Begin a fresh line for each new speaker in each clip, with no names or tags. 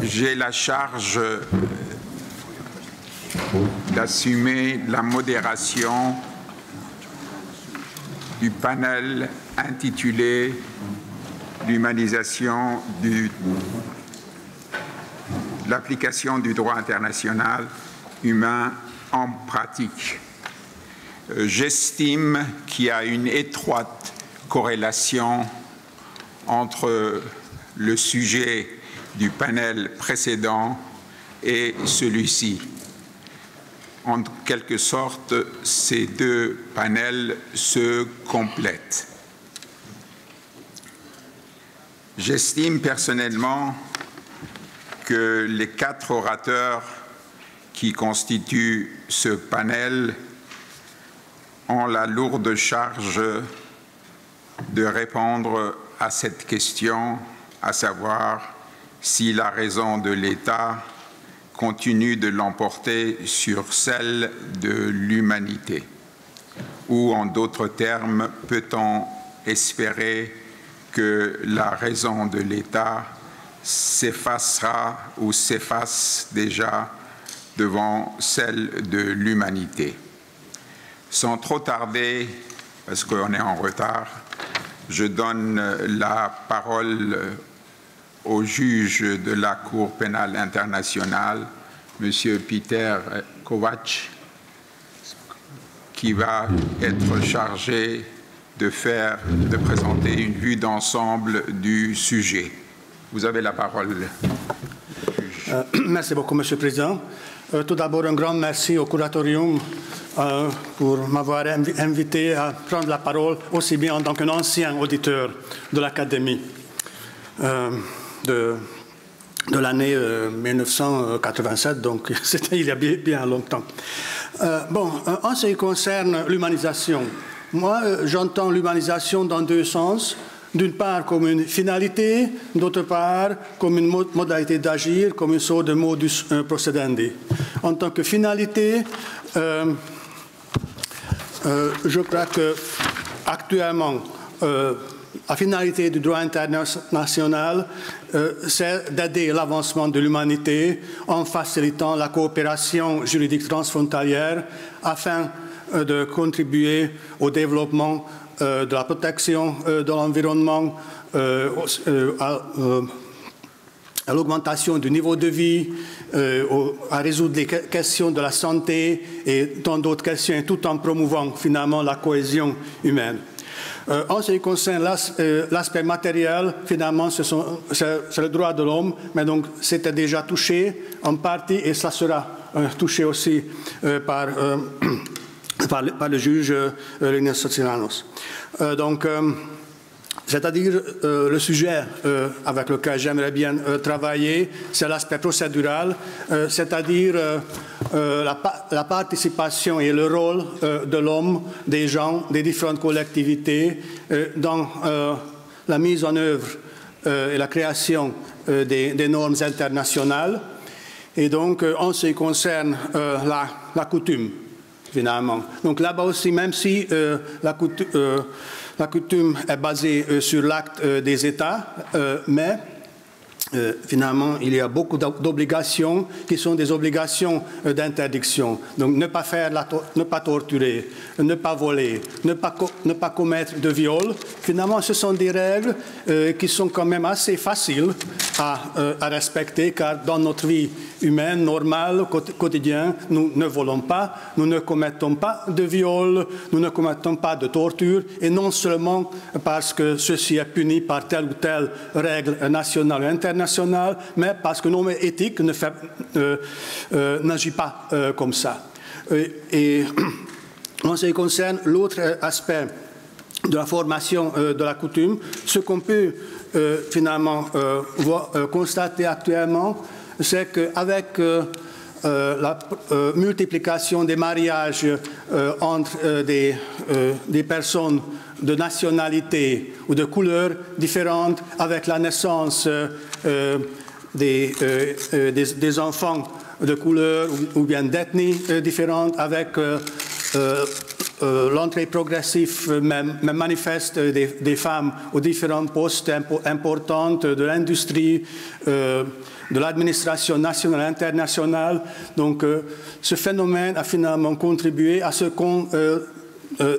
j'ai la charge d'assumer la modération du panel intitulé « L'humanisation de l'application du droit international humain en pratique ». J'estime qu'il y a une étroite corrélation entre le sujet du panel précédent et celui-ci. En quelque sorte, ces deux panels se complètent. J'estime personnellement que les 4 orateurs qui constituent ce panel ont la lourde charge de répondre à cette question, à savoir si la raison de l'État continue de l'emporter sur celle de l'humanité. Ou, en d'autres termes, peut-on espérer que la raison de l'État s'effacera ou s'efface déjà devant celle de l'humanité? Sans trop tarder, parce qu'on est en retard, je donne la parole au juge de la Cour pénale internationale, M. Peter Kovacs, qui va être chargé de présenter une vue d'ensemble du sujet. Vous avez la parole, juge.
Merci beaucoup, Monsieur le Président. Tout d'abord, un grand merci au curatorium pour m'avoir invité à prendre la parole, aussi bien en tant qu'ancien auditeur de l'Académie de l'année 1987, donc c'était il y a bien longtemps. En ce qui concerne l'humanisation, moi j'entends l'humanisation dans 2 sens. D'une part comme une finalité, d'autre part comme une modalité d'agir, comme une sorte de modus procedendi. En tant que finalité, je crois qu'actuellement, la finalité du droit international, c'est d'aider l'avancement de l'humanité en facilitant la coopération juridique transfrontalière afin de contribuer au développement de la protection de l'environnement, à l'augmentation du niveau de vie, à résoudre les questions de la santé et tant d'autres questions, tout en promouvant finalement la cohésion humaine. En ce qui concerne l'aspect matériel, finalement, c'est le droit de l'homme, mais donc c'était déjà touché en partie et ça sera touché aussi par le juge Linus Sotsinanos. C'est-à-dire le sujet avec lequel j'aimerais bien travailler, c'est l'aspect procédural, c'est-à-dire la participation et le rôle de l'homme, des gens, des différentes collectivités dans la mise en œuvre et la création des normes internationales. Et donc, en ce qui concerne la coutume, finalement. Donc là-bas aussi, même si la coutume est basée sur l'acte des États, mais finalement, il y a beaucoup d'obligations qui sont des obligations d'interdiction. Donc, ne pas faire, ne pas torturer, ne pas voler, ne pas commettre de viol. Finalement, ce sont des règles qui sont quand même assez faciles à respecter, car dans notre vie humaine, normale, quotidienne, nous ne volons pas, nous ne commettons pas de viol, nous ne commettons pas de torture, et non seulement parce que ceci est puni par telle ou telle règle nationale ou internationale, mais parce que nos éthiques n'agit pas comme ça. Et en ce qui concerne l'autre aspect de la formation de la coutume, ce qu'on peut finalement constater actuellement, c'est qu'avec la multiplication des mariages entre des personnes de nationalité ou de couleurs différentes, avec la naissance des enfants de couleurs ou bien d'ethnies différentes, avec l'entrée progressive même manifeste des femmes aux différents postes importants de l'industrie, de l'administration nationale et internationale. Donc ce phénomène a finalement contribué à ce qu'on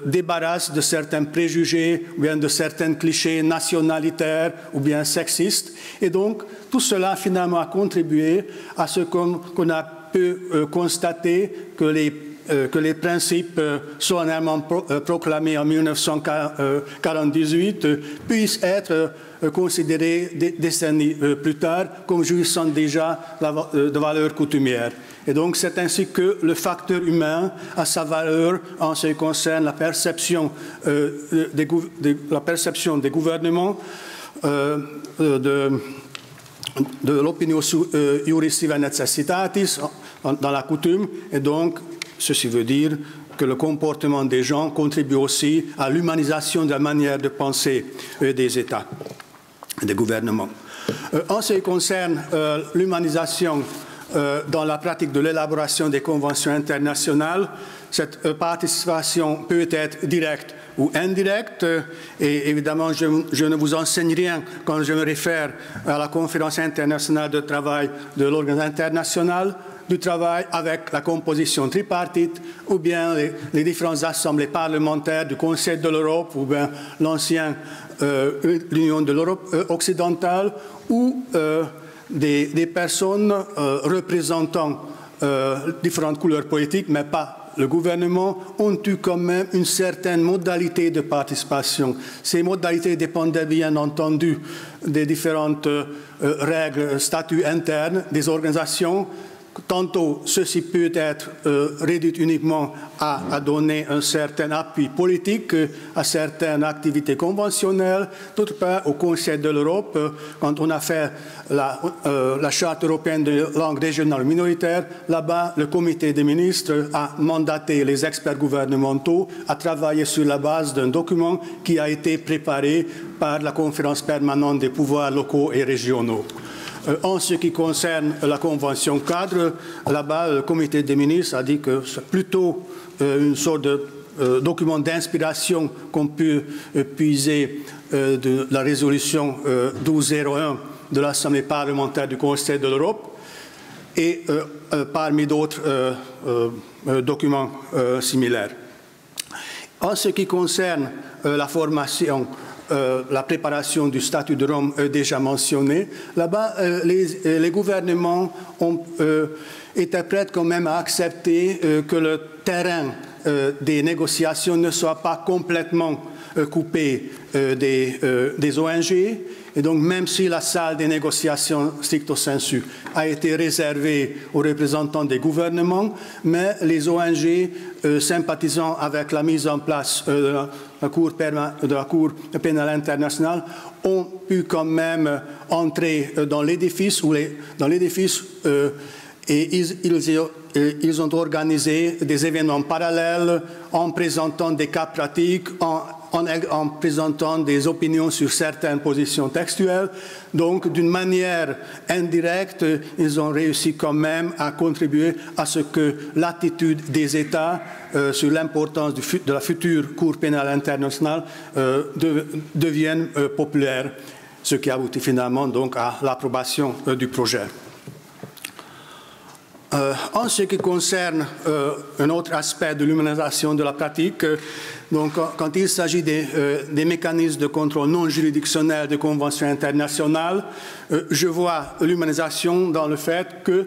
débarrasse de certains préjugés ou bien de certains clichés nationalitaires ou bien sexistes. Et donc tout cela finalement a contribué à ce qu'on a pu constater que les principes solennellement proclamés en 1948 puissent être considérés des décennies plus tard comme jouissant déjà de valeur coutumière. Et donc c'est ainsi que le facteur humain a sa valeur en ce qui concerne la perception des gouvernements de l'opinio iuris sive necessitatis dans la coutume, et donc ceci veut dire que le comportement des gens contribue aussi à l'humanisation de la manière de penser des États, des gouvernements. En ce qui concerne l'humanisation dans la pratique de l'élaboration des conventions internationales, cette participation peut être directe ou indirecte, et évidemment je ne vous enseigne rien quand je me réfère à la conférence internationale de travail de l'Organisation internationale du travail avec la composition tripartite, ou bien les différentes assemblées parlementaires du Conseil de l'Europe, ou bien l'ancienne l'Union de l'Europe occidentale, ou des personnes représentant différentes couleurs politiques, mais pas le gouvernement, ont eu quand même une certaine modalité de participation. Ces modalités dépendaient bien entendu des différentes règles, statuts internes des organisations. Tantôt, ceci peut être réduit uniquement à donner un certain appui politique à certaines activités conventionnelles. D'autre part, au Conseil de l'Europe, quand on a fait la Charte européenne de langue régionale minoritaire, là-bas, le comité des ministres a mandaté les experts gouvernementaux à travailler sur la base d'un document qui a été préparé par la conférence permanente des pouvoirs locaux et régionaux. En ce qui concerne la convention cadre, là-bas, le comité des ministres a dit que c'est plutôt une sorte de document d'inspiration qu'on peut puiser de la résolution 1201 de l'Assemblée parlementaire du Conseil de l'Europe et parmi d'autres documents similaires. En ce qui concerne la formation, la préparation du statut de Rome déjà mentionné, là-bas, les gouvernements ont été prêts quand même à accepter que le terrain des négociations ne soit pas complètement coupé des ONG. Et donc, même si la salle des négociations stricto sensu a été réservée aux représentants des gouvernements, mais les ONG sympathisant avec la mise en place de la Cour pénale internationale ont pu quand même entrer dans l'édifice et ils ont organisé des événements parallèles en présentant des cas pratiques, en présentant des opinions sur certaines positions textuelles. Donc, d'une manière indirecte, ils ont réussi quand même à contribuer à ce que l'attitude des États sur l'importance de la future Cour pénale internationale devienne populaire, ce qui aboutit finalement donc à l'approbation du projet. En ce qui concerne un autre aspect de l'humanisation de la pratique, donc, quand il s'agit des mécanismes de contrôle non juridictionnel de conventions internationales, je vois l'humanisation dans le fait que,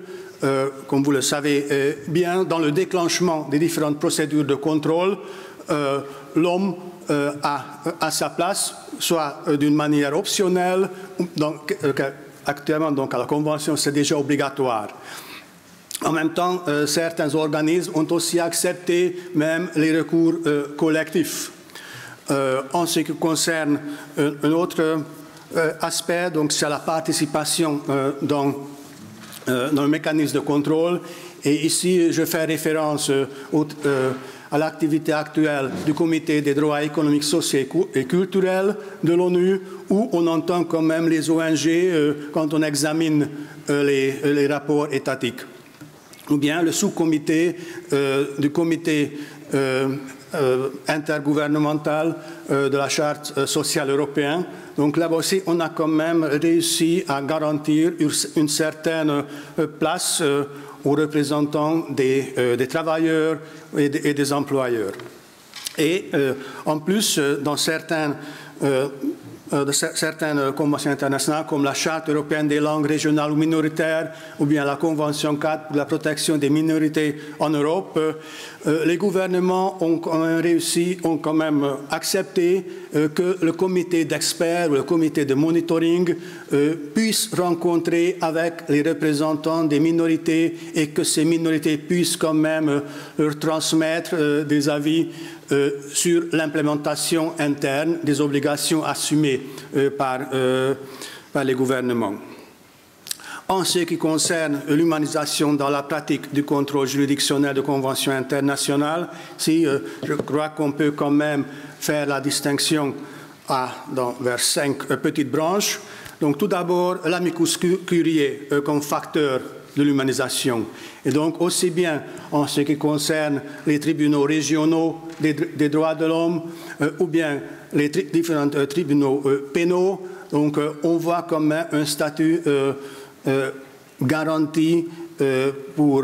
comme vous le savez bien, dans le déclenchement des différentes procédures de contrôle, l'homme a sa place, soit d'une manière optionnelle, donc, actuellement donc, à la Convention c'est déjà obligatoire. En même temps, certains organismes ont aussi accepté même les recours collectifs. En ce qui concerne un autre aspect, donc c'est la participation dans le mécanisme de contrôle. Et ici, je fais référence à l'activité actuelle du Comité des droits économiques, sociaux et culturels de l'ONU, où on entend quand même les ONG quand on examine les rapports étatiques. Ou bien le sous-comité du comité intergouvernementale de la Charte sociale européenne. Donc là aussi, on a quand même réussi à garantir une certaine place aux représentants des travailleurs et des employeurs. Et en plus, dans certaines conventions internationales, comme la Charte européenne des langues régionales ou minoritaires, ou bien la Convention 4 pour la protection des minorités en Europe, les gouvernements ont quand même accepté que le comité d'experts ou le comité de monitoring puisse rencontrer avec les représentants des minorités et que ces minorités puissent quand même leur transmettre des avis sur l'implémentation interne des obligations assumées par les gouvernements. En ce qui concerne l'humanisation dans la pratique du contrôle juridictionnel de conventions internationales, je crois qu'on peut quand même faire la distinction vers 5 petites branches. Donc tout d'abord, l'amicus curiae comme facteur de l'humanisation. Et donc aussi bien en ce qui concerne les tribunaux régionaux des droits de l'homme ou bien les différents tribunaux pénaux, donc on voit quand même un statut garanti pour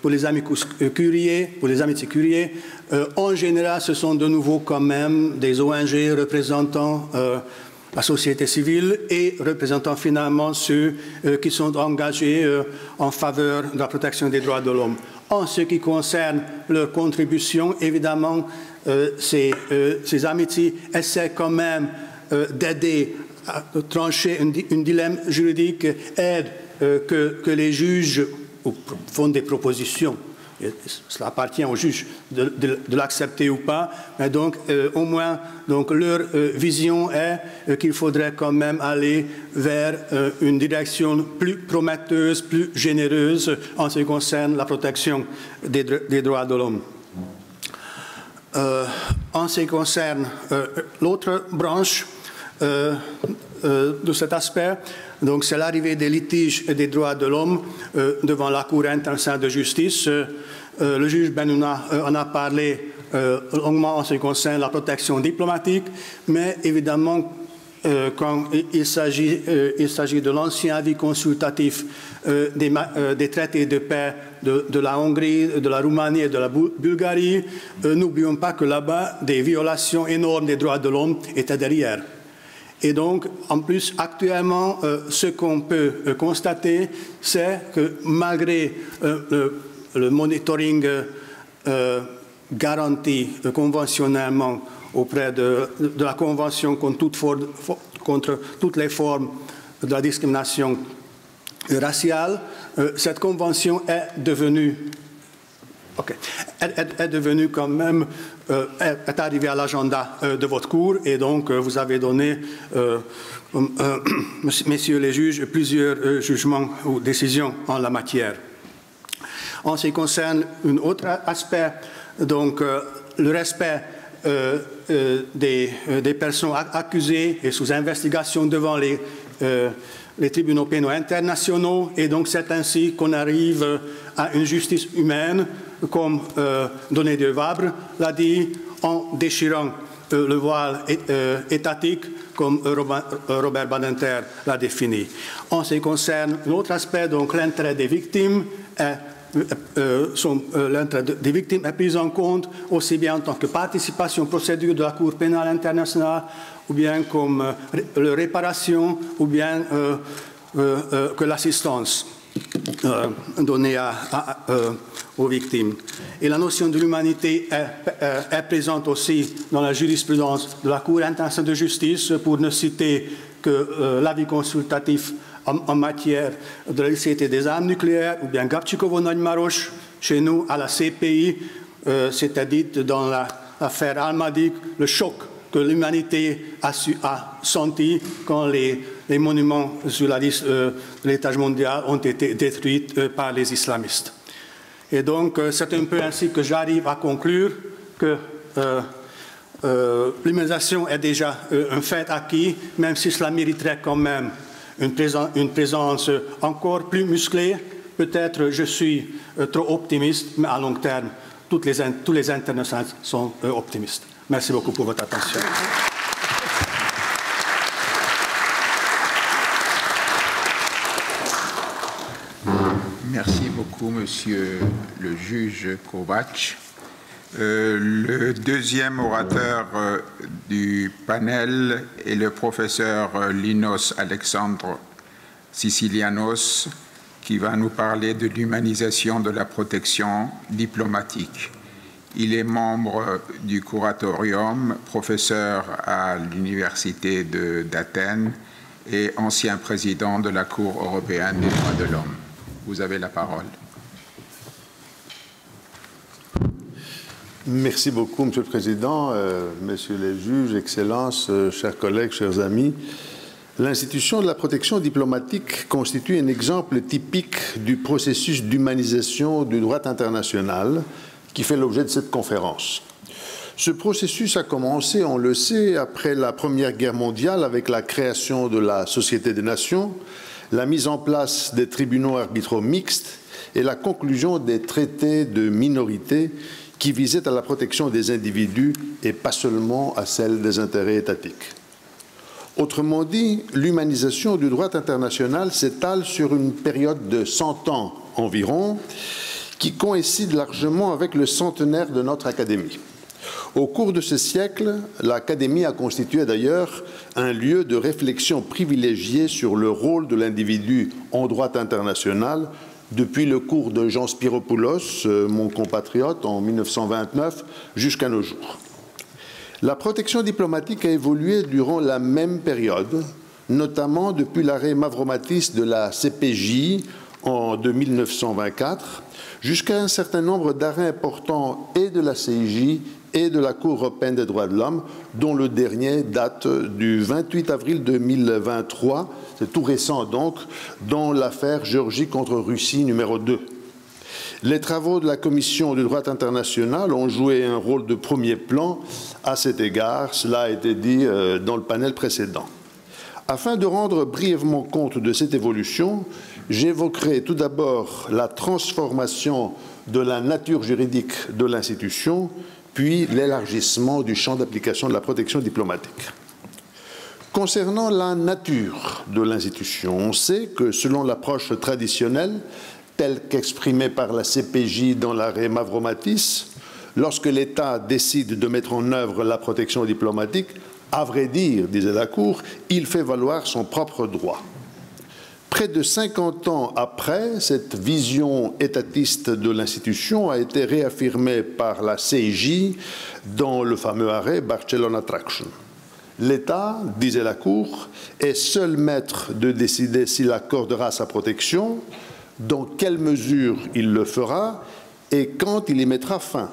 les amicus curiae, pour les amitiés curiae. En général, ce sont de nouveau quand même des ONG représentant la société civile et représentant finalement ceux qui sont engagés en faveur de la protection des droits de l'homme. En ce qui concerne leur contribution, évidemment, ces amitiés essaient quand même d'aider à trancher un dilemme juridique, aident que les juges font des propositions. Cela appartient aux juges de l'accepter ou pas, mais donc au moins donc, leur vision est qu'il faudrait quand même aller vers une direction plus prometteuse, plus généreuse en ce qui concerne la protection des droits de l'homme. En ce qui concerne l'autre branche de cet aspect, donc c'est l'arrivée des litiges et des droits de l'homme devant la Cour internationale de justice. Le juge Bennouna en a parlé longuement en ce qui concerne la protection diplomatique, mais évidemment, quand il s'agit de l'ancien avis consultatif des traités de paix de la Hongrie, de la Roumanie et de la Bulgarie, n'oublions pas que là-bas, des violations énormes des droits de l'homme étaient derrière. Et donc, en plus, actuellement, ce qu'on peut constater, c'est que malgré le monitoring garanti conventionnellement auprès de la Convention contre toutes les formes de la discrimination raciale, cette Convention est devenue quand même, est arrivée à l'agenda de votre Cour et donc vous avez donné, messieurs les juges, plusieurs jugements ou décisions en la matière. En ce qui concerne un autre aspect, donc le respect des personnes accusées et sous investigation devant les tribunaux pénaux internationaux, et donc c'est ainsi qu'on arrive à une justice humaine, comme Donné de Vabre l'a dit, en déchirant le voile étatique, comme Robert Badinter l'a défini. En ce qui concerne l'autre aspect, donc l'intérêt des victimes l'intérêt des victimes est pris en compte aussi bien en tant que participation aux procédures de la Cour pénale internationale, ou bien comme réparation, ou bien que l'assistance donnée aux victimes. Et la notion de l'humanité est présente aussi dans la jurisprudence de la Cour internationale de justice, pour ne citer que l'avis consultatif en matière de la licéité des armes nucléaires, ou bien Gabčíkovo-Nagymaros, chez nous à la CPI, c'était dit dans l'affaire Almadik, le choc que l'humanité a senti quand les monuments sur la liste de l'étage mondial ont été détruits par les islamistes. Et donc, c'est un peu ainsi que j'arrive à conclure que l'humanisation est déjà un fait acquis, même si cela mériterait quand même une présence encore plus musclée. Peut-être je suis trop optimiste, mais à long terme, tous les internationaux sont optimistes. Merci beaucoup pour votre attention.
Merci beaucoup, Monsieur le juge Kovacs. Le deuxième orateur du panel est le professeur Linos Alexandros Sicilianos, qui va nous parler de l'humanisation de la protection diplomatique. Il est membre du Curatorium, professeur à l'Université d'Athènes et ancien président de la Cour européenne des droits de l'homme. Vous avez la parole.
Merci beaucoup, Monsieur le Président, Messieurs les juges, Excellences, chers collègues, chers amis. L'institution de la protection diplomatique constitue un exemple typique du processus d'humanisation du droit international qui fait l'objet de cette conférence. Ce processus a commencé, on le sait, après la Première Guerre mondiale avec la création de la Société des Nations, la mise en place des tribunaux arbitraux mixtes et la conclusion des traités de minorité qui visaient à la protection des individus et pas seulement à celle des intérêts étatiques. Autrement dit, l'humanisation du droit international s'étale sur une période de 100 ans environ, qui coïncide largement avec le centenaire de notre Académie. Au cours de ce siècle, l'Académie a constitué d'ailleurs un lieu de réflexion privilégié sur le rôle de l'individu en droit international, depuis le cours de Jean Spiropoulos, mon compatriote, en 1929, jusqu'à nos jours. La protection diplomatique a évolué durant la même période, notamment depuis l'arrêt Mavromatis de la CPJ de 1924, jusqu'à un certain nombre d'arrêts importants et de la CIJ et de la Cour européenne des droits de l'homme, dont le dernier date du 28 avril 2023, c'est tout récent donc, dans l'affaire Géorgie contre Russie numéro 2. Les travaux de la Commission du droit international ont joué un rôle de premier plan à cet égard, cela a été dit dans le panel précédent. Afin de rendre brièvement compte de cette évolution, j'évoquerai tout d'abord la transformation de la nature juridique de l'institution, puis l'élargissement du champ d'application de la protection diplomatique. Concernant la nature de l'institution, on sait que selon l'approche traditionnelle, telle qu'exprimée par la CPJ dans l'arrêt Mavromatis, lorsque l'État décide de mettre en œuvre la protection diplomatique, à vrai dire, disait la Cour, il fait valoir son propre droit. Près de 50 ans après, cette vision étatiste de l'institution a été réaffirmée par la CIJ dans le fameux arrêt Barcelona Traction. L'État, disait la Cour, est seul maître de décider s'il accordera sa protection, dans quelle mesure il le fera et quand il y mettra fin.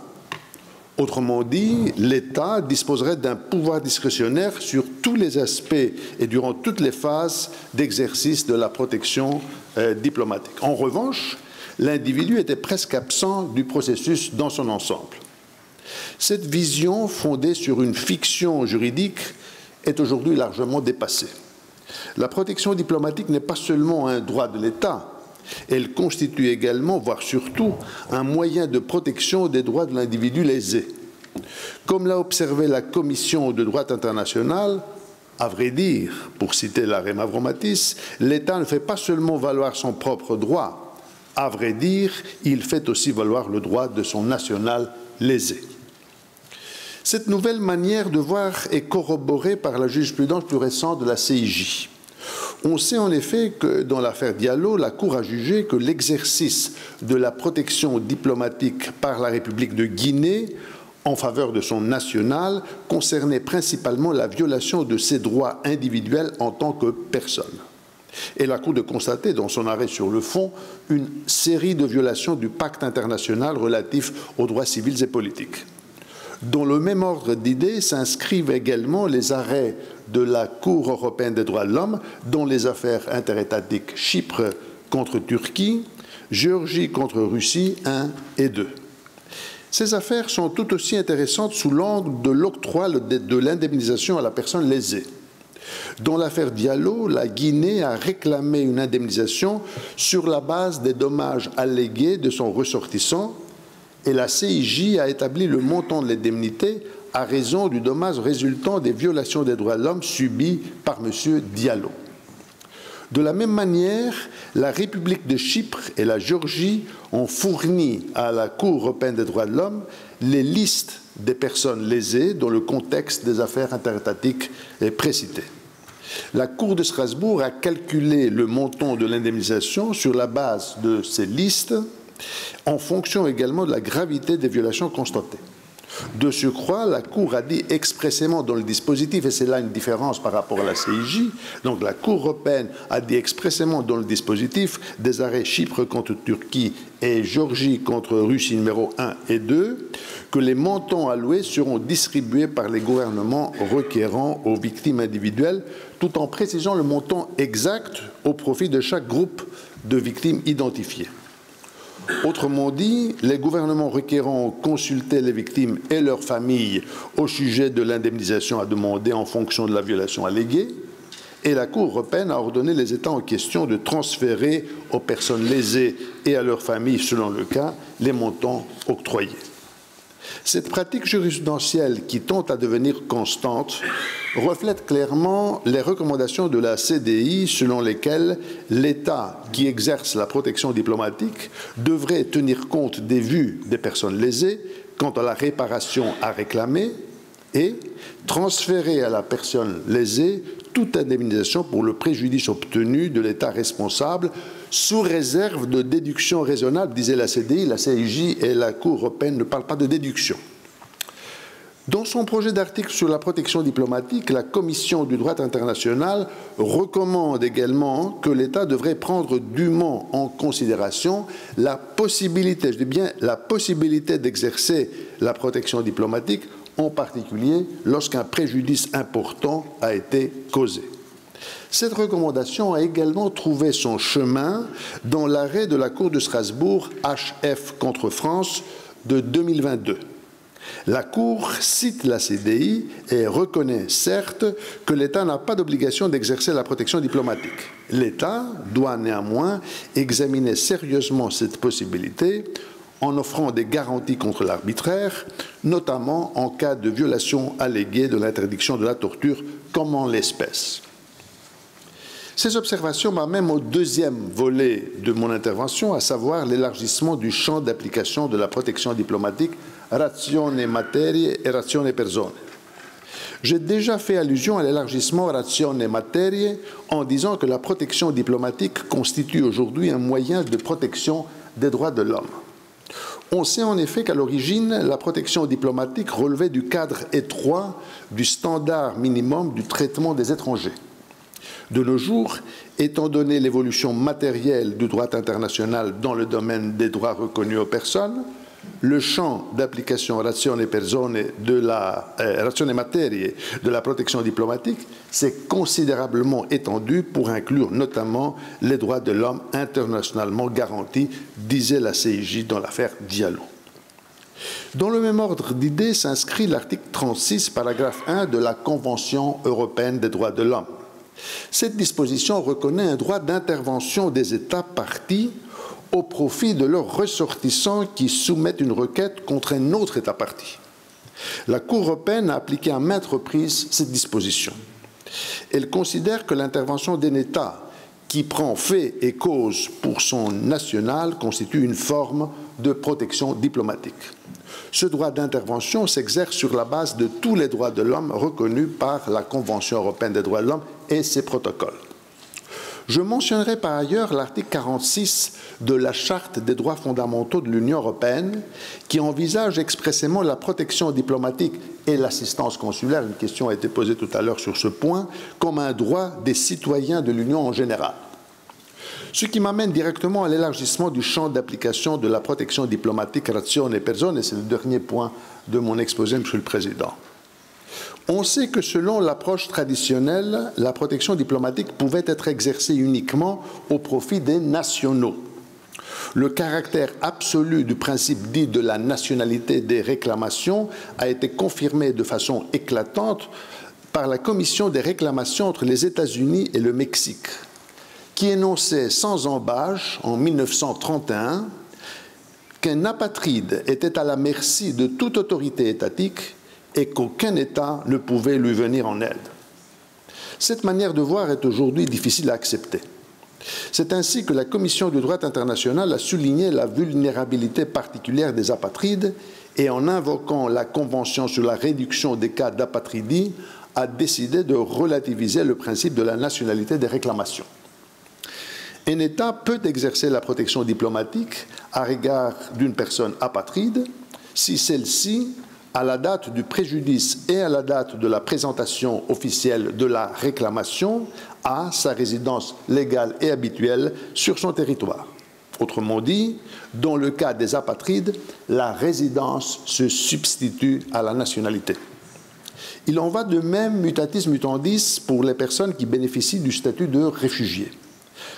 Autrement dit, l'État disposerait d'un pouvoir discrétionnaire sur tous les aspects et durant toutes les phases d'exercice de la protection diplomatique. En revanche, l'individu était presque absent du processus dans son ensemble. Cette vision, fondée sur une fiction juridique, est aujourd'hui largement dépassée. La protection diplomatique n'est pas seulement un droit de l'État, elle constitue également, voire surtout, un moyen de protection des droits de l'individu lésé. Comme l'a observé la Commission de droit international, à vrai dire, pour citer l'arrêt Mavromatis, l'État ne fait pas seulement valoir son propre droit, à vrai dire, il fait aussi valoir le droit de son national lésé. Cette nouvelle manière de voir est corroborée par la jurisprudence plus récente de la CIJ. On sait en effet que dans l'affaire Diallo, la Cour a jugé que l'exercice de la protection diplomatique par la République de Guinée en faveur de son national concernait principalement la violation de ses droits individuels en tant que personne. Et la Cour de constater dans son arrêt sur le fond une série de violations du pacte international relatif aux droits civils et politiques. Dans le même ordre d'idées s'inscrivent également les arrêts de la Cour européenne des droits de l'homme dans les affaires interétatiques Chypre contre Turquie, Géorgie contre Russie 1 et 2. Ces affaires sont tout aussi intéressantes sous l'angle de l'octroi de l'indemnisation à la personne lésée. Dans l'affaire Diallo, la Guinée a réclamé une indemnisation sur la base des dommages allégués de son ressortissant et la CIJ a établi le montant de l'indemnité à raison du dommage résultant des violations des droits de l'homme subies par M. Diallo. De la même manière, la République de Chypre et la Géorgie ont fourni à la Cour européenne des droits de l'homme les listes des personnes lésées dans le contexte des affaires interétatiques précitées. La Cour de Strasbourg a calculé le montant de l'indemnisation sur la base de ces listes, en fonction également de la gravité des violations constatées. De surcroît, la Cour a dit expressément dans le dispositif, et c'est là une différence par rapport à la CIJ, donc la Cour européenne a dit expressément dans le dispositif des arrêts Chypre contre Turquie et Géorgie contre Russie numéro 1 et 2, que les montants alloués seront distribués par les gouvernements requérants aux victimes individuelles, tout en précisant le montant exact au profit de chaque groupe de victimes identifiées. Autrement dit, les gouvernements requérants ont consulté les victimes et leurs familles au sujet de l'indemnisation à demander en fonction de la violation alléguée, et la Cour européenne a ordonné les États en question de transférer aux personnes lésées et à leurs familles, selon le cas, les montants octroyés. Cette pratique jurisprudentielle qui tente à devenir constante reflète clairement les recommandations de la CDI selon lesquelles l'État qui exerce la protection diplomatique devrait tenir compte des vues des personnes lésées quant à la réparation à réclamer et transférer à la personne lésée toute indemnisation pour le préjudice obtenu de l'État responsable sous réserve de déduction raisonnable, disait la CDI, la CIJ et la Cour européenne ne parlent pas de déduction. Dans son projet d'article sur la protection diplomatique, la Commission du droit international recommande également que l'État devrait prendre dûment en considération la possibilité, je dis bien la possibilité d'exercer la protection diplomatique, en particulier lorsqu'un préjudice important a été causé. Cette recommandation a également trouvé son chemin dans l'arrêt de la Cour de Strasbourg HF contre France de 2022. La Cour cite la CDI et reconnaît certes que l'État n'a pas d'obligation d'exercer la protection diplomatique. L'État doit néanmoins examiner sérieusement cette possibilité en offrant des garanties contre l'arbitraire, notamment en cas de violation alléguée de l'interdiction de la torture, comme en l'espèce. Ces observations m'amènent au deuxième volet de mon intervention, à savoir l'élargissement du champ d'application de la protection diplomatique ratione materie et ratione persone. J'ai déjà fait allusion à l'élargissement ratione materie en disant que la protection diplomatique constitue aujourd'hui un moyen de protection des droits de l'homme. On sait en effet qu'à l'origine, la protection diplomatique relevait du cadre étroit du standard minimum du traitement des étrangers. De nos jours, étant donné l'évolution matérielle du droit international dans le domaine des droits reconnus aux personnes, le champ d'application ratione persone ratione materie de la protection diplomatique s'est considérablement étendu pour inclure notamment les droits de l'homme internationalement garantis, disait la CIJ dans l'affaire Diallo. Dans le même ordre d'idées s'inscrit l'article 36, paragraphe 1 de la Convention européenne des droits de l'homme. Cette disposition reconnaît un droit d'intervention des États parties au profit de leurs ressortissants qui soumettent une requête contre un autre État partie. La Cour européenne a appliqué à maintes reprises cette disposition. Elle considère que l'intervention d'un État qui prend fait et cause pour son national constitue une forme de protection diplomatique. Ce droit d'intervention s'exerce sur la base de tous les droits de l'homme reconnus par la Convention européenne des droits de l'homme et ses protocoles. Je mentionnerai par ailleurs l'article 46 de la Charte des droits fondamentaux de l'Union européenne qui envisage expressément la protection diplomatique et l'assistance consulaire, une question a été posée tout à l'heure sur ce point, comme un droit des citoyens de l'Union en général. Ce qui m'amène directement à l'élargissement du champ d'application de la protection diplomatique ratione persone, et c'est le dernier point de mon exposé, Monsieur le Président. On sait que selon l'approche traditionnelle, la protection diplomatique pouvait être exercée uniquement au profit des nationaux. Le caractère absolu du principe dit de la nationalité des réclamations a été confirmé de façon éclatante par la Commission des réclamations entre les États-Unis et le Mexique, qui énonçait sans embâche en 1931 qu'un apatride était à la merci de toute autorité étatique et qu'aucun État ne pouvait lui venir en aide. Cette manière de voir est aujourd'hui difficile à accepter. C'est ainsi que la Commission du droit international a souligné la vulnérabilité particulière des apatrides et, en invoquant la Convention sur la réduction des cas d'apatridie, a décidé de relativiser le principe de la nationalité des réclamations. Un État peut exercer la protection diplomatique à l'égard d'une personne apatride si celle-ci, à la date du préjudice et à la date de la présentation officielle de la réclamation, a sa résidence légale et habituelle sur son territoire. Autrement dit, dans le cas des apatrides, la résidence se substitue à la nationalité. Il en va de même mutatis mutandis pour les personnes qui bénéficient du statut de réfugié.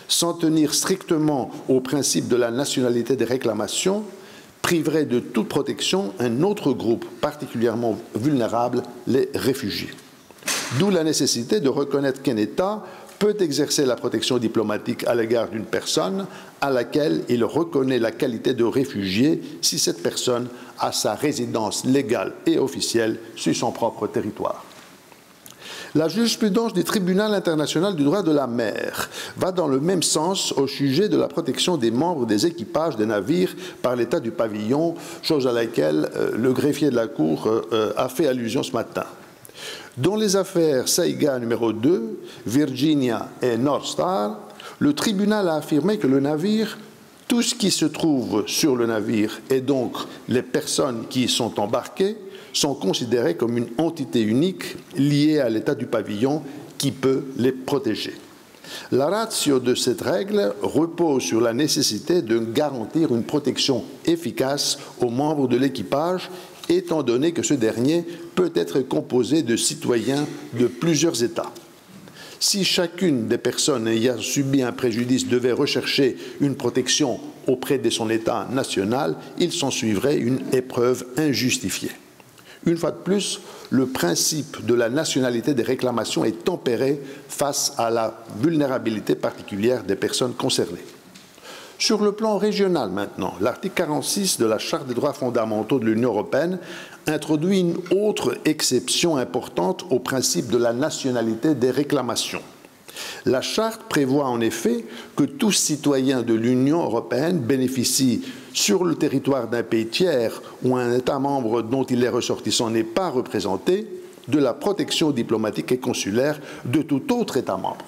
S'en tenir strictement au principe de la nationalité des réclamations priverait de toute protection un autre groupe particulièrement vulnérable, les réfugiés. D'où la nécessité de reconnaître qu'un État peut exercer la protection diplomatique à l'égard d'une personne à laquelle il reconnaît la qualité de réfugié si cette personne a sa résidence légale et officielle sur son propre territoire. La jurisprudence du Tribunal international du droit de la mer va dans le même sens au sujet de la protection des membres des équipages des navires par l'État du pavillon, chose à laquelle le greffier de la Cour a fait allusion ce matin. Dans les affaires Saiga numéro 2, Virginia et North Star, le tribunal a affirmé que le navire, tout ce qui se trouve sur le navire et donc les personnes qui y sont embarquées, sont considérés comme une entité unique liée à l'État du pavillon qui peut les protéger. La ratio de cette règle repose sur la nécessité de garantir une protection efficace aux membres de l'équipage, étant donné que ce dernier peut être composé de citoyens de plusieurs États. Si chacune des personnes ayant subi un préjudice devait rechercher une protection auprès de son État national, il s'ensuivrait une épreuve injustifiée. Une fois de plus, le principe de la nationalité des réclamations est tempéré face à la vulnérabilité particulière des personnes concernées. Sur le plan régional maintenant, l'article 46 de la Charte des droits fondamentaux de l'Union européenne introduit une autre exception importante au principe de la nationalité des réclamations. La Charte prévoit en effet que tout citoyen de l'Union européenne bénéficie sur le territoire d'un pays tiers où un État membre dont il est ressortissant n'est pas représenté de la protection diplomatique et consulaire de tout autre État membre.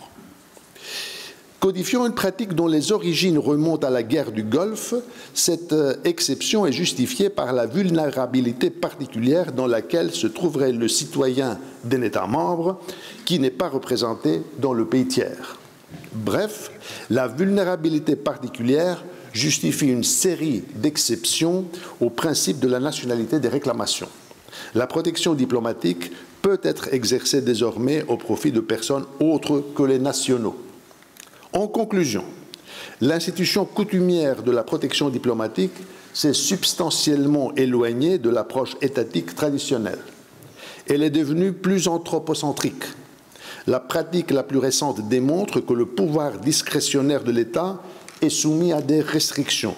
Codifiant une pratique dont les origines remontent à la guerre du Golfe, cette exception est justifiée par la vulnérabilité particulière dans laquelle se trouverait le citoyen d'un État membre qui n'est pas représenté dans le pays tiers. Bref, la vulnérabilité particulière justifie une série d'exceptions au principe de la nationalité des réclamations. La protection diplomatique peut être exercée désormais au profit de personnes autres que les nationaux. En conclusion, l'institution coutumière de la protection diplomatique s'est substantiellement éloignée de l'approche étatique traditionnelle. Elle est devenue plus anthropocentrique. La pratique la plus récente démontre que le pouvoir discrétionnaire de l'État est soumis à des restrictions,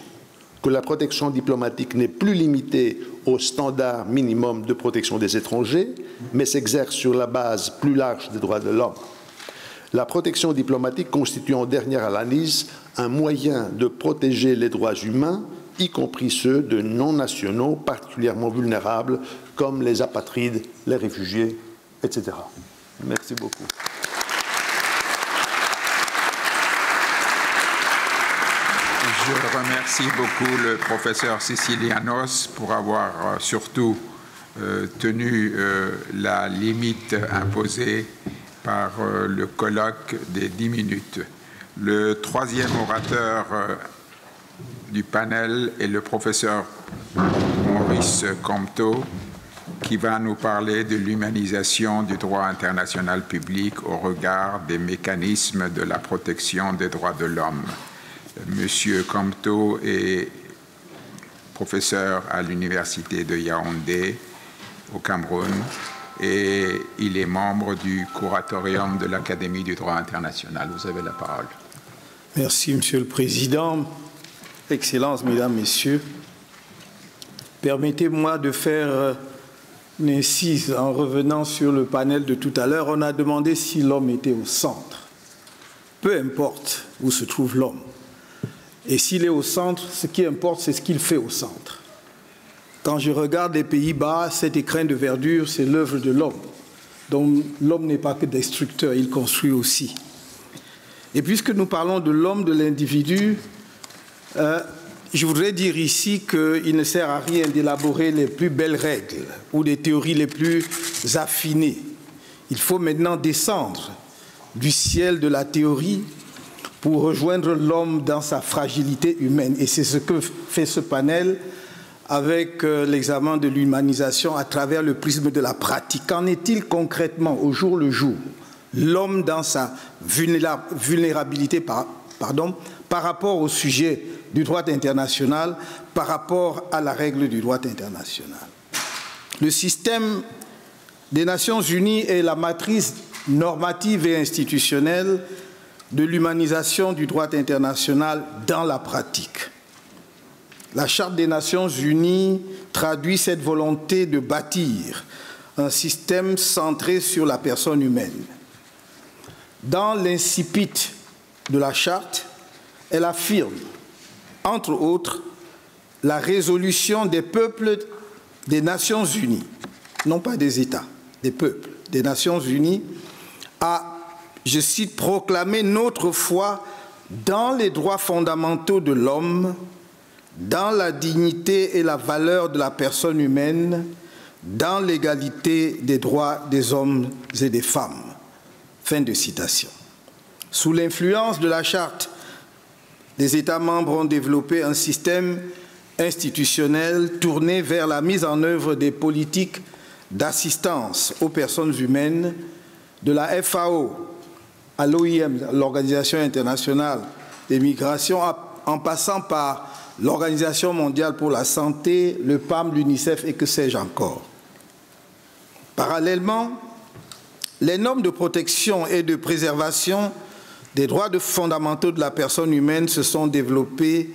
que la protection diplomatique n'est plus limitée au standard minimum de protection des étrangers, mais s'exerce sur la base plus large des droits de l'homme. La protection diplomatique constitue en dernière analyse un moyen de protéger les droits humains, y compris ceux de non-nationaux particulièrement vulnérables, comme les apatrides, les réfugiés, etc. Merci beaucoup.
Je remercie beaucoup le professeur Sicilianos pour avoir surtout tenu la limite imposée par le colloque des 10 minutes. Le troisième orateur du panel est le professeur Maurice Comteau, qui va nous parler de l'humanisation du droit international public au regard des mécanismes de la protection des droits de l'homme. Monsieur Comteau est professeur à l'université de Yaoundé, au Cameroun, et il est membre du curatorium de l'Académie du droit international. Vous avez la parole.
Merci, Monsieur le Président. Excellences, Mesdames, Messieurs, Permettez-moi de faire une incise en revenant sur le panel de tout à l'heure. On a demandé si l'homme était au centre. Peu importe où se trouve l'homme. Et s'il est au centre, ce qui importe, c'est ce qu'il fait au centre. Quand je regarde les Pays-Bas, cet écrin de verdure, c'est l'œuvre de l'homme. Donc l'homme n'est pas que destructeur, il construit aussi. Et puisque nous parlons de l'homme, de l'individu, je voudrais dire ici qu'il ne sert à rien d'élaborer les plus belles règles ou des théories les plus affinées. Il faut maintenant descendre du ciel de la théorie pour rejoindre l'homme dans sa fragilité humaine. Et c'est ce que fait ce panel avec l'examen de l'humanisation à travers le prisme de la pratique. Qu'en est-il concrètement au jour le jour? L'homme dans sa vulnérabilité par rapport au sujet du droit international, par rapport à la règle du droit international. Le système des Nations Unies est la matrice normative et institutionnelle de l'humanisation du droit international dans la pratique. La Charte des Nations Unies traduit cette volonté de bâtir un système centré sur la personne humaine. Dans l'incipit de la Charte, elle affirme, entre autres, la résolution des peuples des Nations Unies, non pas des États, des peuples des Nations Unies, a, je cite, proclamé notre foi dans les droits fondamentaux de l'homme, dans la dignité et la valeur de la personne humaine, dans l'égalité des droits des hommes et des femmes. Fin de citation. Sous l'influence de la Charte, les États membres ont développé un système institutionnel tourné vers la mise en œuvre des politiques d'assistance aux personnes humaines, de la FAO à l'OIM, l'Organisation internationale des migrations, en passant par l'Organisation mondiale pour la santé, le PAM, l'UNICEF et que sais-je encore. Parallèlement, les normes de protection et de préservation des droits fondamentaux de la personne humaine se sont développées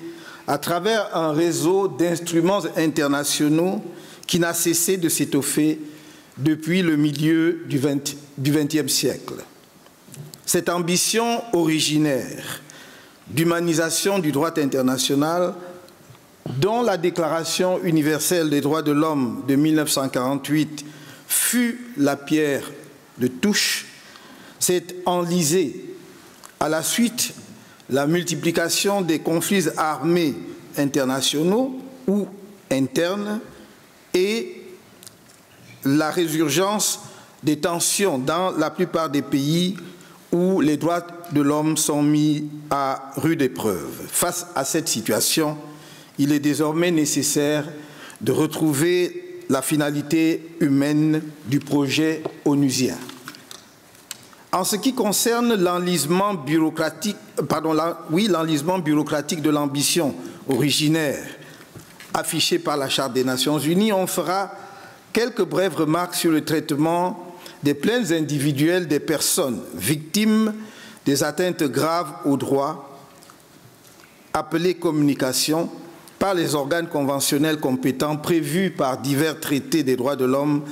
à travers un réseau d'instruments internationaux qui n'a cessé de s'étoffer depuis le milieu du XXe siècle. Cette ambition originaire d'humanisation du droit international, dont la Déclaration universelle des droits de l'homme de 1948 fut la pierre de touche, s'est enlisée à la suite la multiplication des conflits armés internationaux ou internes et la résurgence des tensions dans la plupart des pays où les droits de l'homme sont mis à rude épreuve. Face à cette situation, il est désormais nécessaire de retrouver la finalité humaine du projet onusien. En ce qui concerne l'enlisement bureaucratique, de l'ambition originaire affichée par la Charte des Nations Unies, on fera quelques brèves remarques sur le traitement des plaintes individuelles des personnes victimes des atteintes graves aux droits, appelées communication, par les organes conventionnels compétents prévus par divers traités des droits de l'homme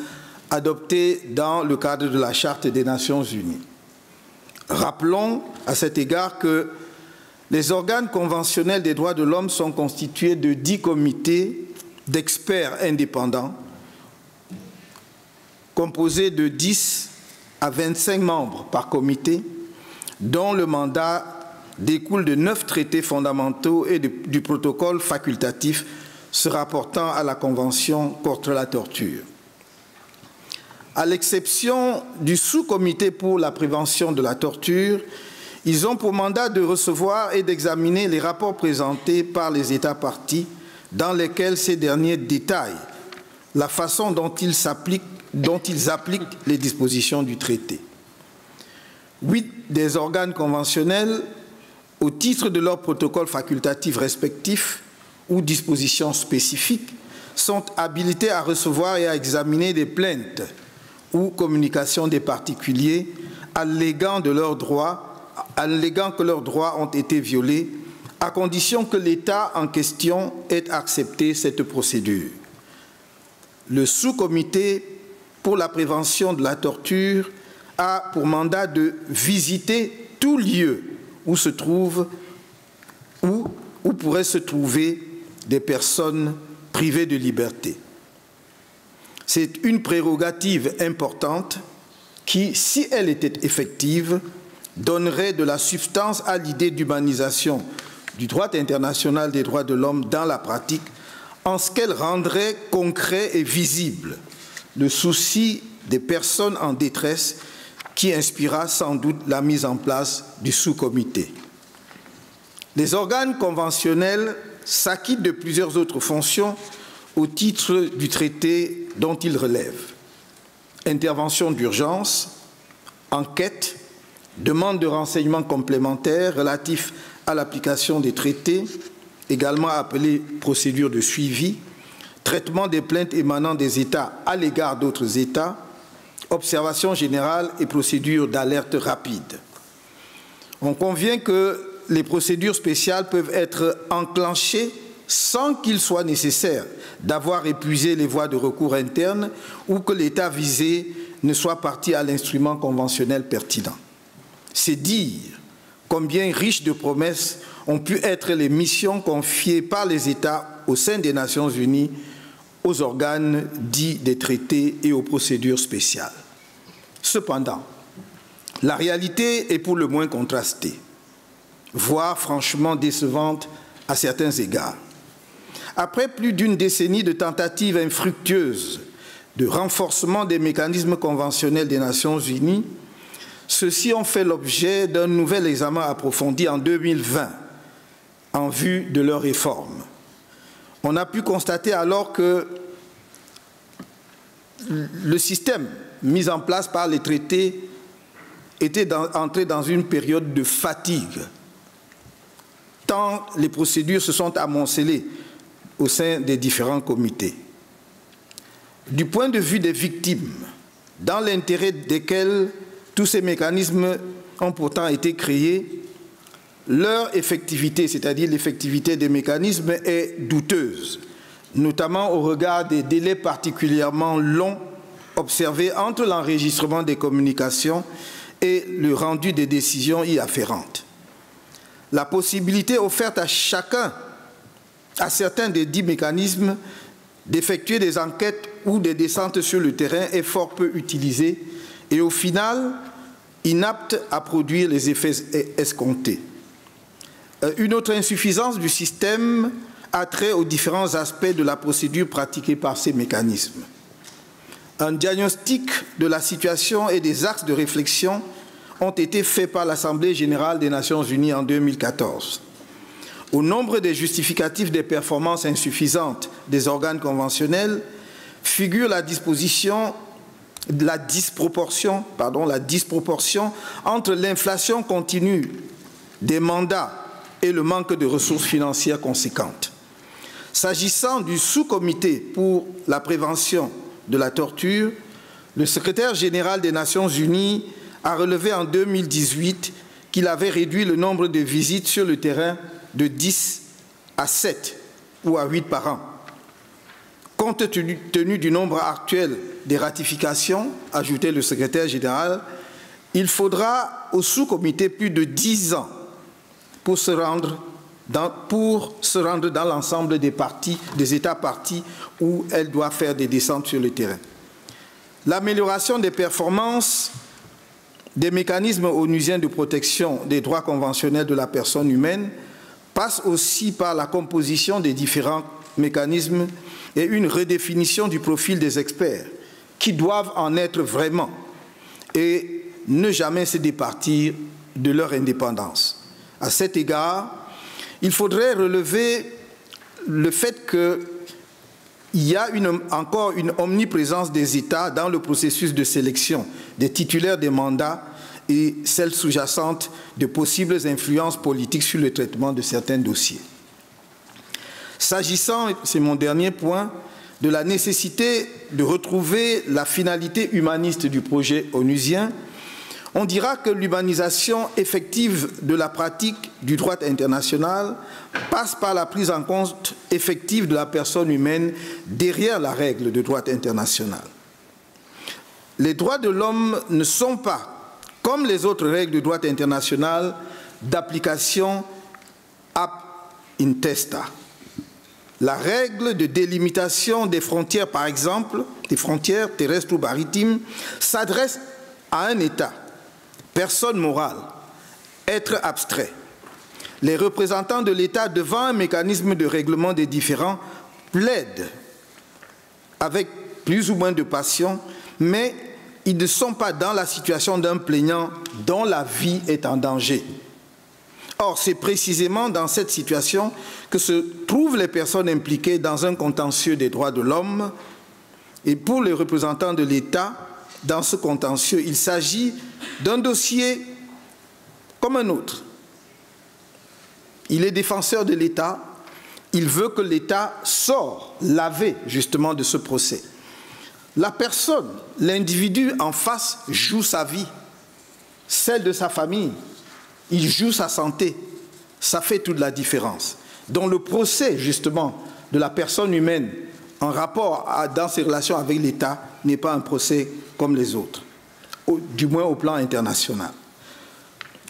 adoptés dans le cadre de la Charte des Nations Unies. Rappelons à cet égard que les organes conventionnels des droits de l'homme sont constitués de 10 comités d'experts indépendants composés de 10 à 25 membres par comité, dont le mandat découle de 9 traités fondamentaux et du protocole facultatif se rapportant à la Convention contre la torture. À l'exception du sous-comité pour la prévention de la torture, ils ont pour mandat de recevoir et d'examiner les rapports présentés par les États parties dans lesquels ces derniers détaillent la façon dont ils appliquent les dispositions du traité. 8 des organes conventionnels, au titre de leurs protocoles facultatifs respectifs ou dispositions spécifiques, sont habilités à recevoir et à examiner des plaintes ou communications des particuliers alléguant que leurs droits ont été violés, à condition que l'État en question ait accepté cette procédure. le sous-comité pour la prévention de la torture a pour mandat de visiter tout lieu où se trouve où pourraient se trouver des personnes privées de liberté. C'est une prérogative importante qui, si elle était effective, donnerait de la substance à l'idée d'humanisation du droit international des droits de l'homme dans la pratique, en ce qu'elle rendrait concret et visible le souci des personnes en détresse qui inspira sans doute la mise en place du sous-comité. Les organes conventionnels s'acquittent de plusieurs autres fonctions au titre du traité dont ils relèvent. Intervention d'urgence, enquête, demande de renseignements complémentaires relatifs à l'application des traités, également appelée procédure de suivi, traitement des plaintes émanant des États à l'égard d'autres États, observation générale et procédure d'alerte rapide. On convient que les procédures spéciales peuvent être enclenchées sans qu'il soit nécessaire d'avoir épuisé les voies de recours internes ou que l'État visé ne soit partie à l'instrument conventionnel pertinent. C'est dire combien riches de promesses ont pu être les missions confiées par les États au sein des Nations Unies aux organes dits des traités et aux procédures spéciales. Cependant, la réalité est pour le moins contrastée, voire franchement décevante à certains égards. Après plus d'une décennie de tentatives infructueuses de renforcement des mécanismes conventionnels des Nations Unies, ceux-ci ont fait l'objet d'un nouvel examen approfondi en 2020 en vue de leur réforme. On a pu constater alors que le système mis en place par les traités était entré dans une période de fatigue, tant les procédures se sont amoncelées au sein des différents comités. Du point de vue des victimes, dans l'intérêt desquelles tous ces mécanismes ont pourtant été créés, leur effectivité, c'est-à-dire l'effectivité des mécanismes, est douteuse, notamment au regard des délais particulièrement longs observés entre l'enregistrement des communications et le rendu des décisions y afférentes. La possibilité offerte à chacun, à certains des 10 mécanismes, d'effectuer des enquêtes ou des descentes sur le terrain est fort peu utilisée et au final, inapte à produire les effets escomptés. Une autre insuffisance du système a trait aux différents aspects de la procédure pratiquée par ces mécanismes. Un diagnostic de la situation et des axes de réflexion ont été faits par l'Assemblée générale des Nations unies en 2014. Au nombre des justificatifs des performances insuffisantes des organes conventionnels figure la disproportion entre l'inflation continue des mandats et le manque de ressources financières conséquentes. S'agissant du sous-comité pour la prévention de la torture, le secrétaire général des Nations unies a relevé en 2018 qu'il avait réduit le nombre de visites sur le terrain de 10 à 7 ou à 8 par an. Compte tenu du nombre actuel des ratifications, ajoutait le secrétaire général, il faudra au sous-comité plus de 10 ans pour se rendre dans l'ensemble des États partis où elle doit faire des descentes sur le terrain. L'amélioration des performances des mécanismes onusiens de protection des droits conventionnels de la personne humaine passe aussi par la composition des différents mécanismes et une redéfinition du profil des experts qui doivent en être vraiment et ne jamais se départir de leur indépendance. À cet égard, il faudrait relever le fait qu'il y a encore une omniprésence des États dans le processus de sélection des titulaires des mandats et celle sous-jacente de possibles influences politiques sur le traitement de certains dossiers. S'agissant, c'est mon dernier point, de la nécessité de retrouver la finalité humaniste du projet onusien, on dira que l'humanisation effective de la pratique du droit international passe par la prise en compte effective de la personne humaine derrière la règle de droit international. Les droits de l'homme ne sont pas, comme les autres règles du droit international, d'application ab intesta. La règle de délimitation des frontières, par exemple, des frontières terrestres ou maritimes, s'adresse à un État, personne morale, être abstrait. Les représentants de l'État devant un mécanisme de règlement des différends plaident avec plus ou moins de passion, mais ils ne sont pas dans la situation d'un plaignant dont la vie est en danger. Or, c'est précisément dans cette situation que se trouvent les personnes impliquées dans un contentieux des droits de l'homme. Et pour les représentants de l'État, dans ce contentieux, il s'agit d'un dossier comme un autre. Il est défenseur de l'État, il veut que l'État sorte lavé justement de ce procès. La personne, l'individu en face joue sa vie, celle de sa famille, il joue sa santé, ça fait toute la différence. Dans le procès justement de la personne humaine en rapport dans ses relations avec l'État n'est pas un procès comme les autres, du moins au plan international.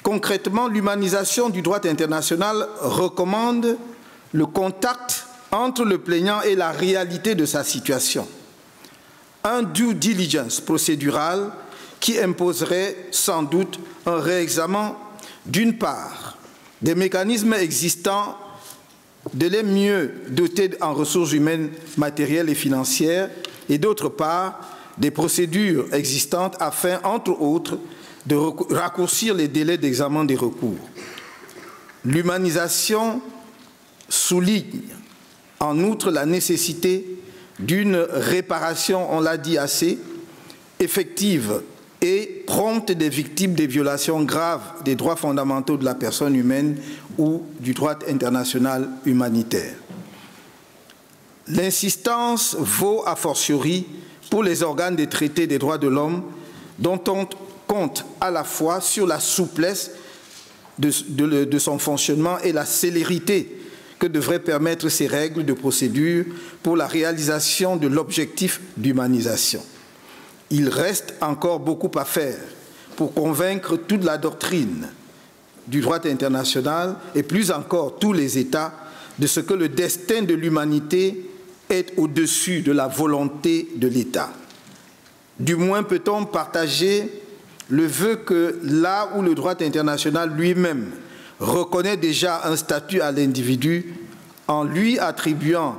Concrètement, l'humanisation du droit international recommande le contact entre le plaignant et la réalité de sa situation. Un due diligence procédural qui imposerait sans doute un réexamen d'une part des mécanismes existants de les mieux doter en ressources humaines, matérielles et financières, et d'autre part des procédures existantes afin, entre autres, de raccourcir les délais d'examen des recours. L'humanisation souligne en outre la nécessité d'une réparation, on l'a dit assez, effective et prompte des victimes des violations graves des droits fondamentaux de la personne humaine ou du droit international humanitaire. L'insistance vaut a fortiori pour les organes des traités des droits de l'homme dont on compte à la fois sur la souplesse de son fonctionnement et la célérité que devraient permettre ces règles de procédure pour la réalisation de l'objectif d'humanisation. Il reste encore beaucoup à faire pour convaincre toute la doctrine du droit international et plus encore tous les États de ce que le destin de l'humanité est au-dessus de la volonté de l'État. Du moins peut-on partager le vœu que là où le droit international lui-même reconnaît déjà un statut à l'individu en lui attribuant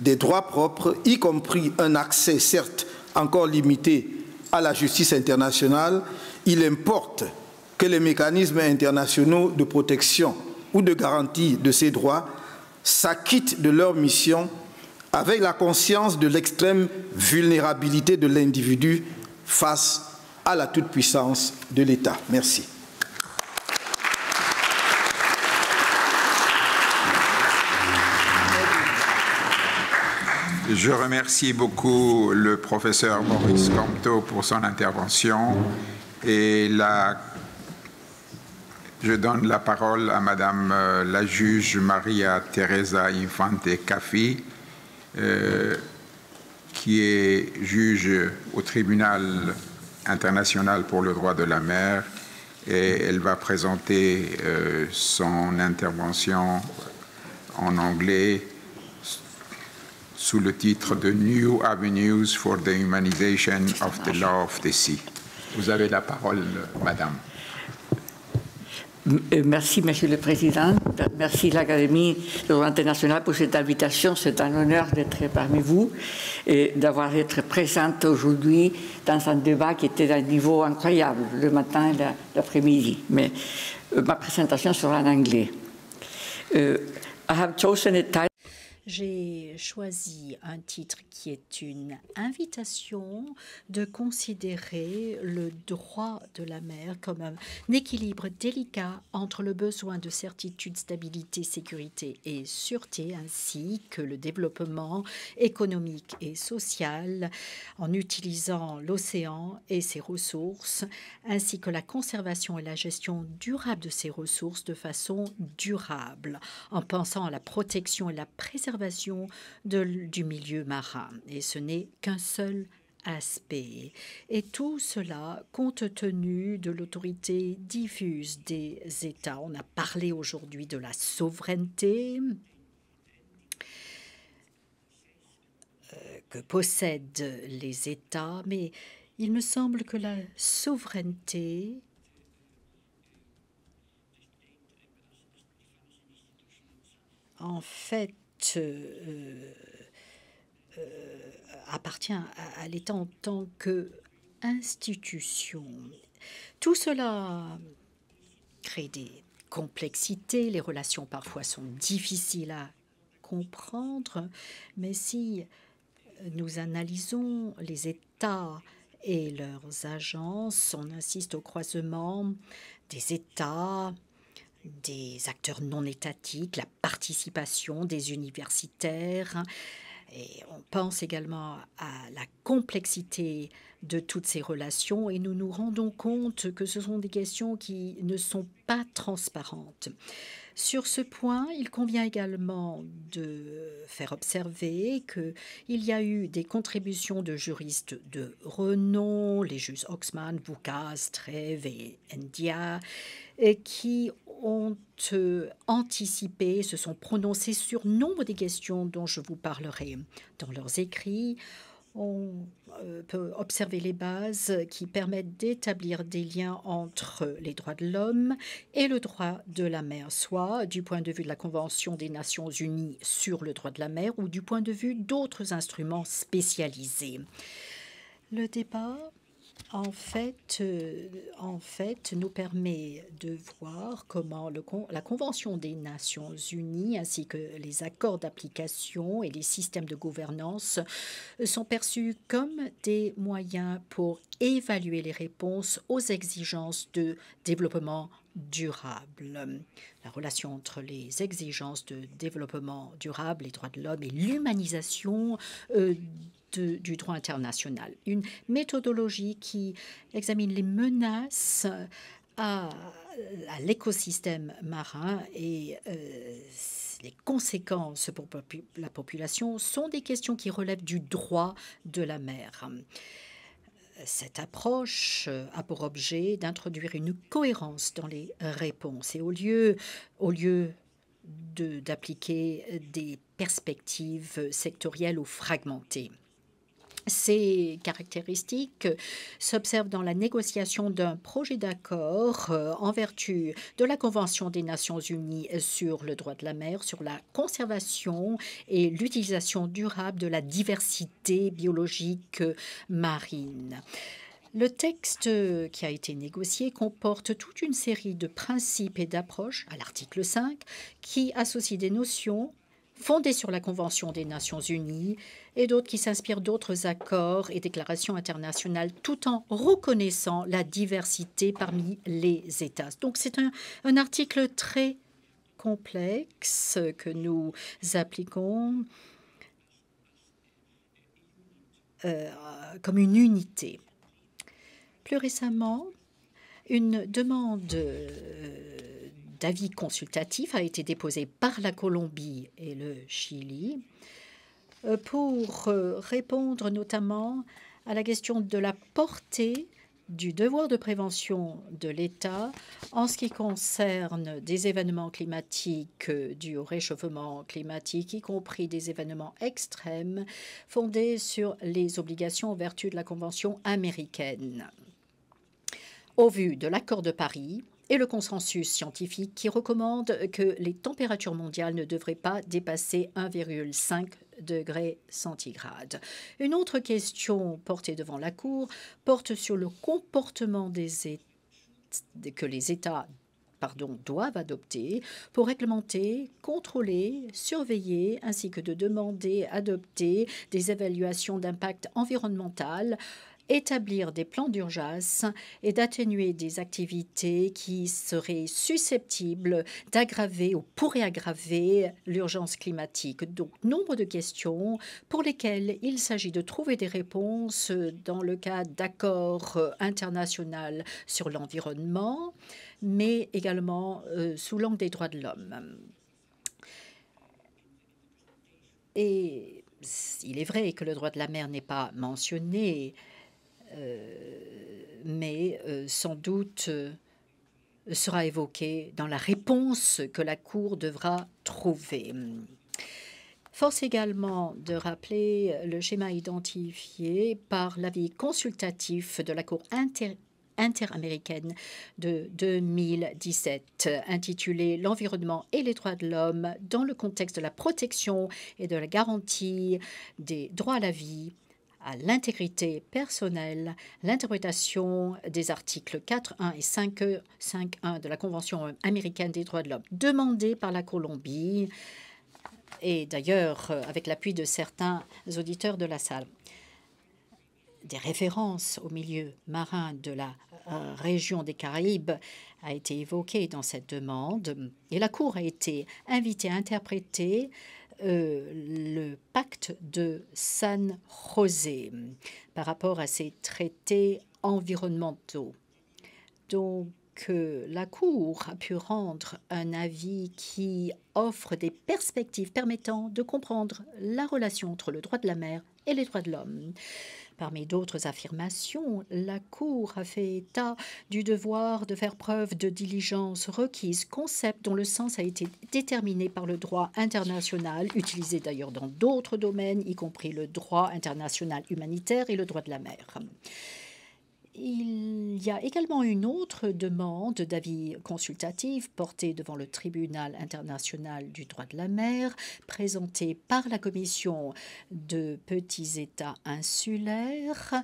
des droits propres, y compris un accès certes encore limité à la justice internationale, il importe que les mécanismes internationaux de protection ou de garantie de ces droits s'acquittent de leur mission avec la conscience de l'extrême vulnérabilité de l'individu face à la toute-puissance de l'État. Merci.
Je remercie beaucoup le professeur Maurice Comteau pour son intervention et je donne la parole à Madame la juge Maria Teresa Infante Caffi, qui est juge au tribunal international pour le droit de la mer, et elle va présenter son intervention en anglais sous le titre de New Avenues for the Humanization of the Law of the Sea. Vous avez la parole, Madame.
Merci, Monsieur le Président. Merci l'Académie de droit international pour cette invitation. C'est un honneur d'être parmi vous et d'avoir été présente aujourd'hui dans un débat qui était d'un niveau incroyable, le matin et l'après-midi. Mais ma présentation sera en anglais. I have chosen a title.
J'ai choisi un titre qui est une invitation de considérer le droit de la mer comme un équilibre délicat entre le besoin de certitude, stabilité, sécurité et sûreté, ainsi que le développement économique et social en utilisant l'océan et ses ressources, ainsi que la conservation et la gestion durable de ces ressources de façon durable, en pensant à la protection et la préservation du milieu marin. Et ce n'est qu'un seul aspect. Et tout cela compte tenu de l'autorité diffuse des États. On a parlé aujourd'hui de la souveraineté que possèdent les États, mais il me semble que la souveraineté en fait appartient à l'État en tant qu'institution. Tout cela crée des complexités, les relations parfois sont difficiles à comprendre, mais si nous analysons les États et leurs agences, on insiste au croisement des États, des acteurs non étatiques, la participation des universitaires. Et on pense également à la complexité de toutes ces relations et nous nous rendons compte que ce sont des questions qui ne sont pas transparentes. Sur ce point, il convient également de faire observer qu'il y a eu des contributions de juristes de renom, les juges Oxman, Vukas, Trèves et Ndia, qui ont anticipé, se sont prononcés sur nombre des questions dont je vous parlerai. Dans leurs écrits, on peut observer les bases qui permettent d'établir des liens entre les droits de l'homme et le droit de la mer, soit du point de vue de la Convention des Nations Unies sur le droit de la mer ou du point de vue d'autres instruments spécialisés. Le débat en fait, nous permet de voir comment la Convention des Nations Unies ainsi que les accords d'application et les systèmes de gouvernance sont perçus comme des moyens pour évaluer les réponses aux exigences de développement durable. La relation entre les exigences de développement durable, les droits de l'homme et l'humanisation du droit international. Une méthodologie qui examine les menaces à l'écosystème marin et les conséquences pour la population sont des questions qui relèvent du droit de la mer. Cette approche a pour objet d'introduire une cohérence dans les réponses et au lieu d'appliquer des perspectives sectorielles ou fragmentées. Ces caractéristiques s'observent dans la négociation d'un projet d'accord en vertu de la Convention des Nations Unies sur le droit de la mer, sur la conservation et l'utilisation durable de la diversité biologique marine. Le texte qui a été négocié comporte toute une série de principes et d'approches, à l'article 5, qui associent des notions fondées sur la Convention des Nations Unies et d'autres qui s'inspirent d'autres accords et déclarations internationales tout en reconnaissant la diversité parmi les États. Donc c'est un article très complexe que nous appliquons comme une unité. Plus récemment, une demande d'avis consultatif a été déposée par la Colombie et le Chili pour répondre notamment à la question de la portée du devoir de prévention de l'État en ce qui concerne des événements climatiques dus au réchauffement climatique, y compris des événements extrêmes fondés sur les obligations en vertu de la Convention américaine. Au vu de l'accord de Paris et le consensus scientifique qui recommande que les températures mondiales ne devraient pas dépasser 1,5 degré centigrade. Une autre question portée devant la Cour porte sur le comportement que les États doivent adopter pour réglementer, contrôler, surveiller, ainsi que de demander, adopter des évaluations d'impact environnemental, établir des plans d'urgence et d'atténuer des activités qui seraient susceptibles d'aggraver ou pourraient aggraver l'urgence climatique. Donc, nombre de questions pour lesquelles il s'agit de trouver des réponses dans le cadre d'accords internationaux sur l'environnement, mais également sous l'angle des droits de l'homme. Et il est vrai que le droit de la mer n'est pas mentionné, mais sans doute sera évoqué dans la réponse que la Cour devra trouver. Force également de rappeler le schéma identifié par l'avis consultatif de la Cour interaméricaine de 2017, intitulé « L'environnement et les droits de l'homme dans le contexte de la protection et de la garantie des droits à la vie, à l'intégrité personnelle, l'interprétation des articles 4.1 et 5.1 de la Convention américaine des droits de l'homme, demandée par la Colombie, et d'ailleurs avec l'appui de certains auditeurs de la salle. Des références au milieu marin de la région des Caraïbes a été évoquée dans cette demande, et la Cour a été invitée à interpréter le pacte de San José par rapport à ces traités environnementaux. Donc, la Cour a pu rendre un avis qui offre des perspectives permettant de comprendre la relation entre le droit de la mer et les droits de l'homme. Parmi d'autres affirmations, la Cour a fait état du devoir de faire preuve de diligence requise, concept dont le sens a été déterminé par le droit international, utilisé d'ailleurs dans d'autres domaines, y compris le droit international humanitaire et le droit de la mer. Il y a également une autre demande d'avis consultatif portée devant le Tribunal international du droit de la mer, présentée par la Commission de petits États insulaires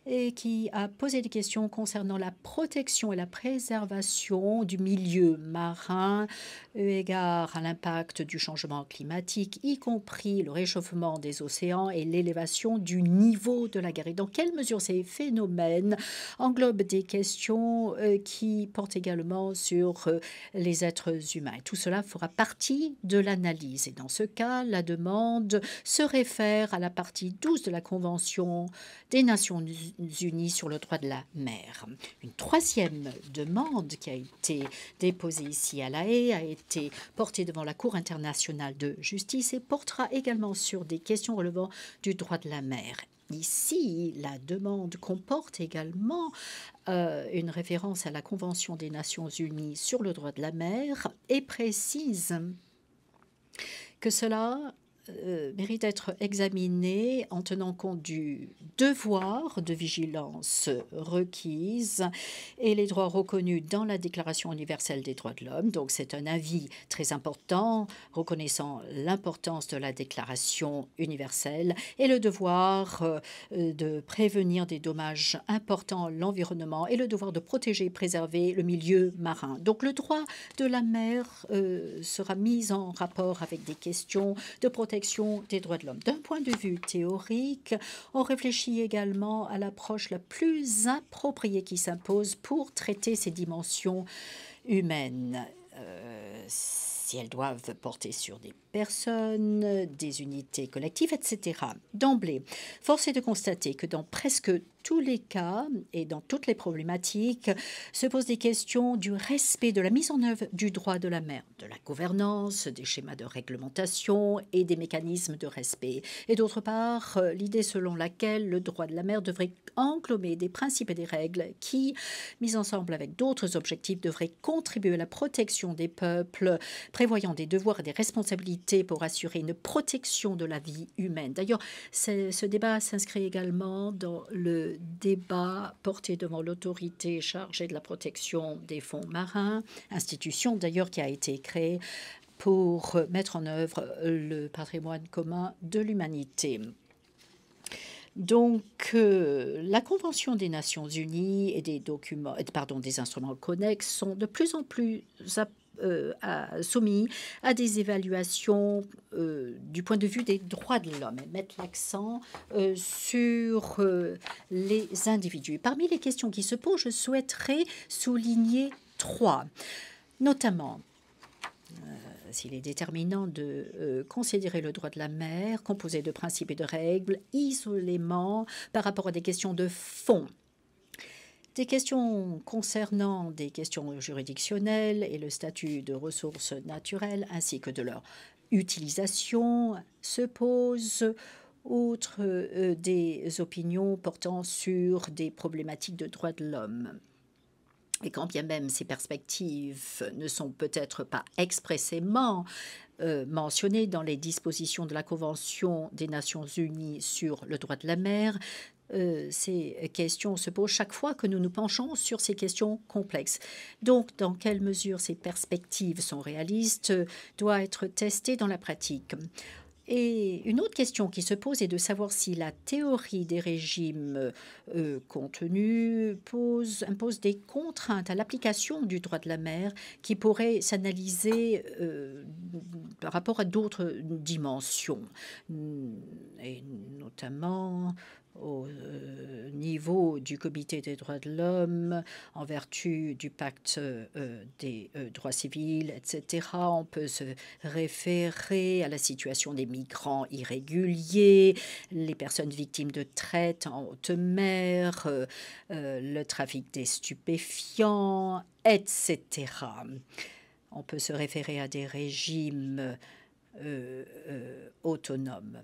et qui a posé des questions concernant la protection et la préservation du milieu marin eu égard à l'impact du changement climatique, y compris le réchauffement des océans et l'élévation du niveau de la mer. Et dans quelle mesure ces phénomènes englobent des questions qui portent également sur les êtres humains. Et tout cela fera partie de l'analyse. Et dans ce cas, la demande se réfère à la partie 12 de la Convention des Nations Unies sur le droit de la mer. Une troisième demande qui a été déposée ici à La Haye a été portée devant la Cour internationale de justice et portera également sur des questions relevant du droit de la mer. Ici, la demande comporte également une référence à la Convention des Nations Unies sur le droit de la mer et précise que cela mérite d'être examiné en tenant compte du devoir de vigilance requise et les droits reconnus dans la Déclaration universelle des droits de l'homme. Donc c'est un avis très important reconnaissant l'importance de la Déclaration universelle et le devoir de prévenir des dommages importants à l'environnement et le devoir de protéger et préserver le milieu marin. Donc le droit de la mer sera mis en rapport avec des questions de protection des droits de l'homme. D'un point de vue théorique, on réfléchit également à l'approche la plus appropriée qui s'impose pour traiter ces dimensions humaines. Si elles doivent porter sur des personnes, des unités collectives, etc. D'emblée, force est de constater que dans presque tous les cas et dans toutes les problématiques se posent des questions du respect de la mise en œuvre du droit de la mer, de la gouvernance, des schémas de réglementation et des mécanismes de respect. Et d'autre part, l'idée selon laquelle le droit de la mer devrait englober des principes et des règles qui, mis ensemble avec d'autres objectifs, devraient contribuer à la protection des peuples, prévoyant des devoirs et des responsabilités pour assurer une protection de la vie humaine. D'ailleurs, ce débat s'inscrit également dans le débat porté devant l'autorité chargée de la protection des fonds marins, institution d'ailleurs qui a été créée pour mettre en œuvre le patrimoine commun de l'humanité. Donc, la Convention des Nations Unies et des instruments connexes sont de plus en plus soumis à des évaluations du point de vue des droits de l'homme et mettent l'accent sur les individus. Parmi les questions qui se posent, je souhaiterais souligner 3, notamment s'il est déterminant de considérer le droit de la mer composé de principes et de règles isolément par rapport à des questions de fond. Des questions concernant des questions juridictionnelles et le statut de ressources naturelles ainsi que de leur utilisation se posent outre des opinions portant sur des problématiques de droits de l'homme. Et quand bien même ces perspectives ne sont peut-être pas expressément mentionnées dans les dispositions de la Convention des Nations Unies sur le droit de la mer, ces questions se posent chaque fois que nous nous penchons sur ces questions complexes. Donc, dans quelle mesure ces perspectives sont réalistes doit être testé dans la pratique. Et une autre question qui se pose est de savoir si la théorie des régimes contenus impose des contraintes à l'application du droit de la mer qui pourraient s'analyser par rapport à d'autres dimensions, et notamment au niveau du Comité des droits de l'homme, en vertu du pacte des droits civils, etc. On peut se référer à la situation des migrants irréguliers, les personnes victimes de traite en haute mer, le trafic des stupéfiants, etc. On peut se référer à des régimes autonomes.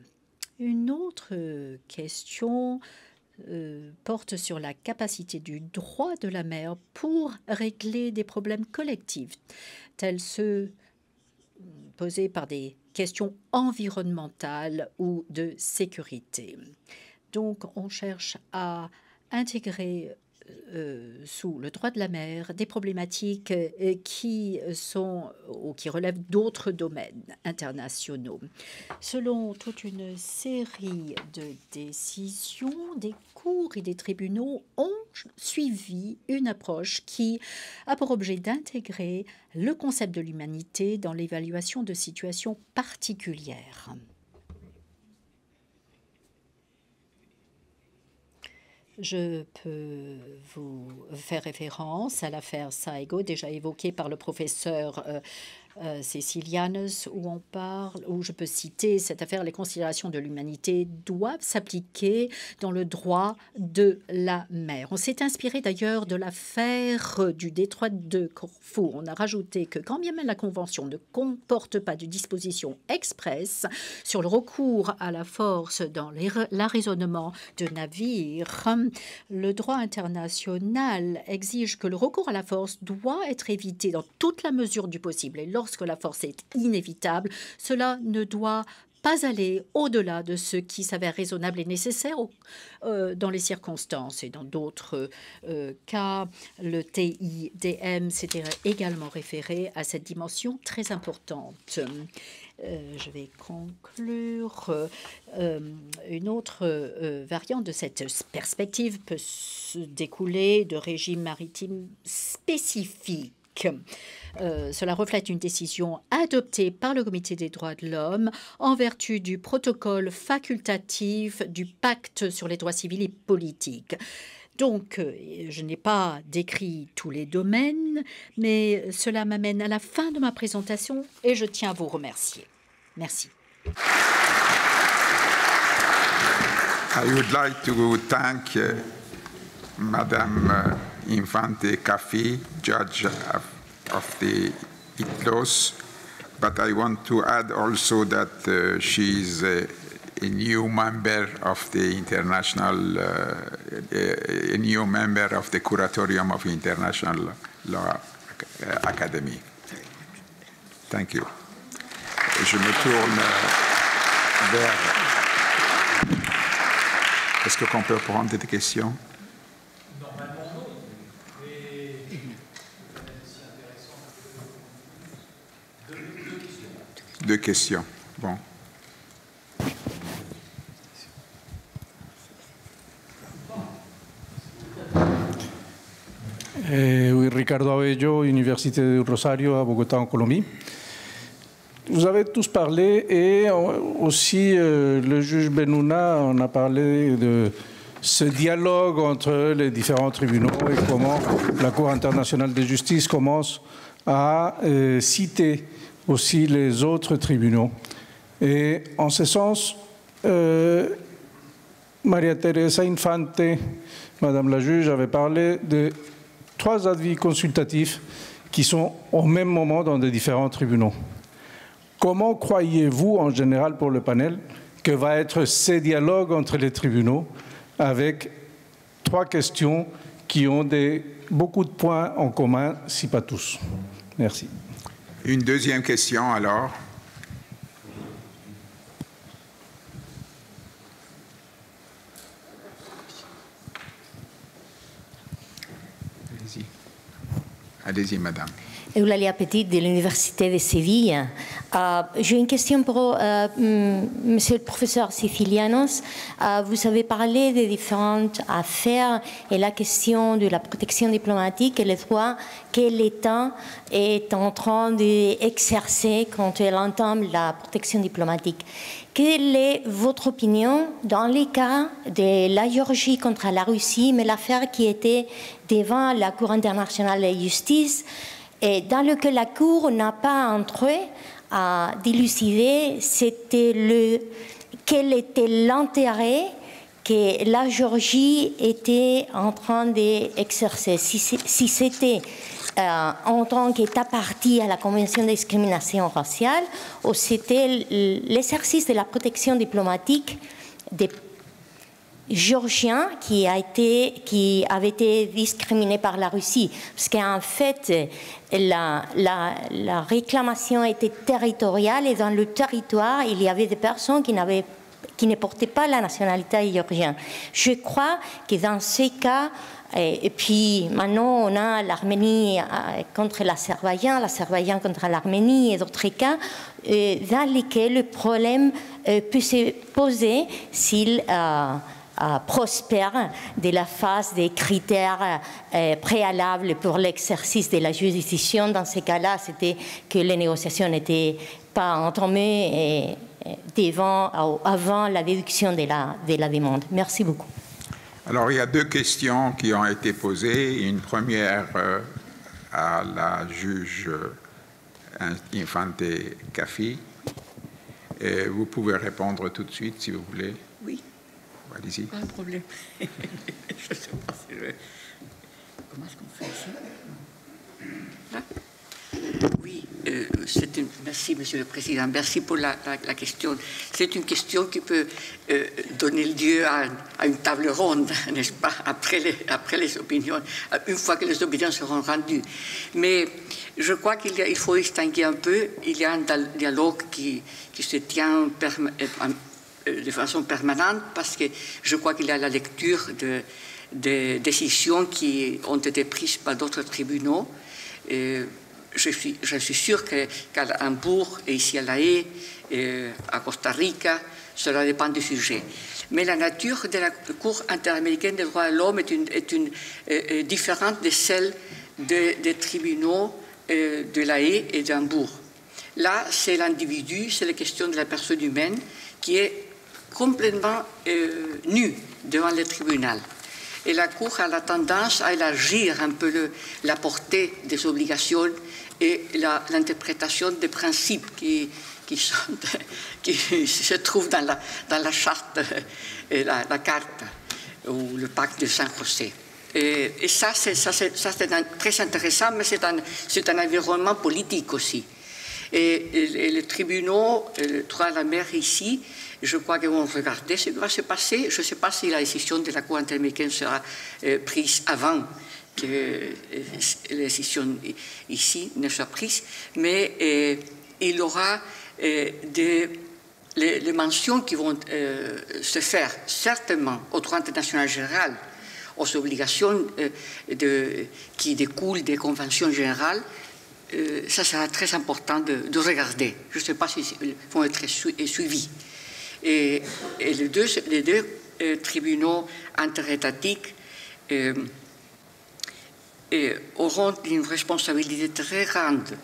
Une autre question porte sur la capacité du droit de la mer pour régler des problèmes collectifs, tels ceux posés par des questions environnementales ou de sécurité. Donc, on cherche à intégrer sous le droit de la mer des problématiques qui relèvent d'autres domaines internationaux. Selon toute une série de décisions, des cours et des tribunaux ont suivi une approche qui a pour objet d'intégrer le concept de l'humanité dans l'évaluation de situations particulières. Je peux vous faire référence à l'affaire Saigo, déjà évoquée par le professeur Cecilianus, où je peux citer cette affaire: les considérations de l'humanité doivent s'appliquer dans le droit de la mer. On s'est inspiré d'ailleurs de l'affaire du détroit de Corfou. On a rajouté que quand bien même la Convention ne comporte pas de dispositions expresses sur le recours à la force dans l'arraisonnement de navires, le droit international exige que le recours à la force doit être évité dans toute la mesure du possible. Et lorsque la force est inévitable, cela ne doit pas aller au-delà de ce qui s'avère raisonnable et nécessaire dans les circonstances. Et dans d'autres cas, le TIDM s'était également référé à cette dimension très importante. Je vais conclure. Une autre variante de cette perspective peut se découler de régimes maritimes spécifiques. Cela reflète une décision adoptée par le Comité des droits de l'homme en vertu du protocole facultatif du pacte sur les droits civils et politiques. Donc, je n'ai pas décrit tous les domaines, mais cela m'amène à la fin de ma présentation et je tiens à vous remercier. Merci.
I would like to thank Madame Infante Caffi, Judge of the ITLOS, but I want to add also that she is a new member of the international, a new member of the Curatorium of International Law Academy. Thank you. Je me tourne vers... Est-ce qu'on peut prendre des questions?
Normalement, non. Mais c'est intéressant. Deux questions.
Deux questions. Bon.
Ricardo Abello, Université de Rosario à Bogotá en Colombie. Vous avez tous parlé et aussi le juge Bennouna en a parlé de ce dialogue entre les différents tribunaux et comment la Cour internationale de justice commence à citer aussi les autres tribunaux. Et en ce sens, Maria Teresa Infante, Madame la juge, avait parlé de 3 avis consultatifs qui sont au même moment dans les différents tribunaux. Comment croyez-vous, en général pour le panel, que va être ce dialogue entre les tribunaux avec 3 questions qui ont beaucoup de points en commun, si pas tous? Merci.
Une deuxième question, alors. Allez-y. Allez-y, madame.
Eulalia Petit de l'Université de Séville. J'ai une question pour Monsieur le professeur Sicilianos. Vous avez parlé des différentes affaires et la question de la protection diplomatique et les droits que l'État est en train d'exercer quand elle entame la protection diplomatique. Quelle est votre opinion dans les cas de la Géorgie contre la Russie, mais l'affaire qui était devant la Cour internationale de justice, et dans lequel la Cour n'a pas entré à dilucider quel était l'intérêt que la Géorgie était en train d'exercer. Si c'était en tant qu'État partie à la Convention de discrimination raciale, ou c'était l'exercice de la protection diplomatique des Géorgiens qui avait été discriminé par la Russie, parce qu'en fait la réclamation était territoriale et dans le territoire il y avait des personnes qui ne portaient pas la nationalité géorgienne. Je crois que dans ces cas, et puis maintenant on a l'Arménie contre l'Azerbaïdjan contre l'Arménie et d'autres cas dans lesquels le problème peut se poser s'il prospère de la phase des critères préalables pour l'exercice de la juridiction. Dans ces cas-là, c'était que les négociations n'étaient pas entamées avant la déduction de la demande. Merci beaucoup.
Alors, il y a 2 questions qui ont été posées. Une première à la juge Infante Caffi. Vous pouvez répondre tout de suite, si vous voulez.
Oui.
Allez-y.
Pas de problème. Je ne sais pas si je... Comment est-ce qu'on fait ici? Là? Oui, merci, Monsieur le Président. Merci pour la question. C'est une question qui peut donner lieu à une table ronde, n'est-ce pas, après les opinions, une fois que les opinions seront rendues. Mais je crois qu'il faut distinguer un peu. Il y a un dialogue qui se tient de façon permanente, parce que je crois qu'il y a la lecture de décisions qui ont été prises par d'autres tribunaux. Je suis sûr qu'à Hambourg et ici à La Haye, à Costa Rica, cela dépend du sujet. Mais la nature de la Cour interaméricaine des droits de l'homme est différente de celle des tribunaux de La Haye et d'Hambourg. Là, c'est l'individu, c'est la question de la personne humaine qui est complètement nue devant le tribunal. Et la Cour a la tendance à élargir un peu la portée des obligations et l'interprétation des principes qui se trouvent dans la charte, la carte ou le pacte de San José. Et ça, c'est très intéressant, mais c'est un environnement politique aussi. Et les tribunaux, le droit à la mer ici, je crois qu'ils vont regarder ce qui va se passer. Je ne sais pas si la décision de la Cour interaméricaine sera prise avant que la décision ici ne soit prise, mais il y aura les mentions qui vont se faire certainement au droit international général, aux obligations qui découlent des conventions générales. Ça sera très important de regarder. Je ne sais pas s'ils vont être suivis. Et les deux tribunaux interétatiques auront une responsabilité très grande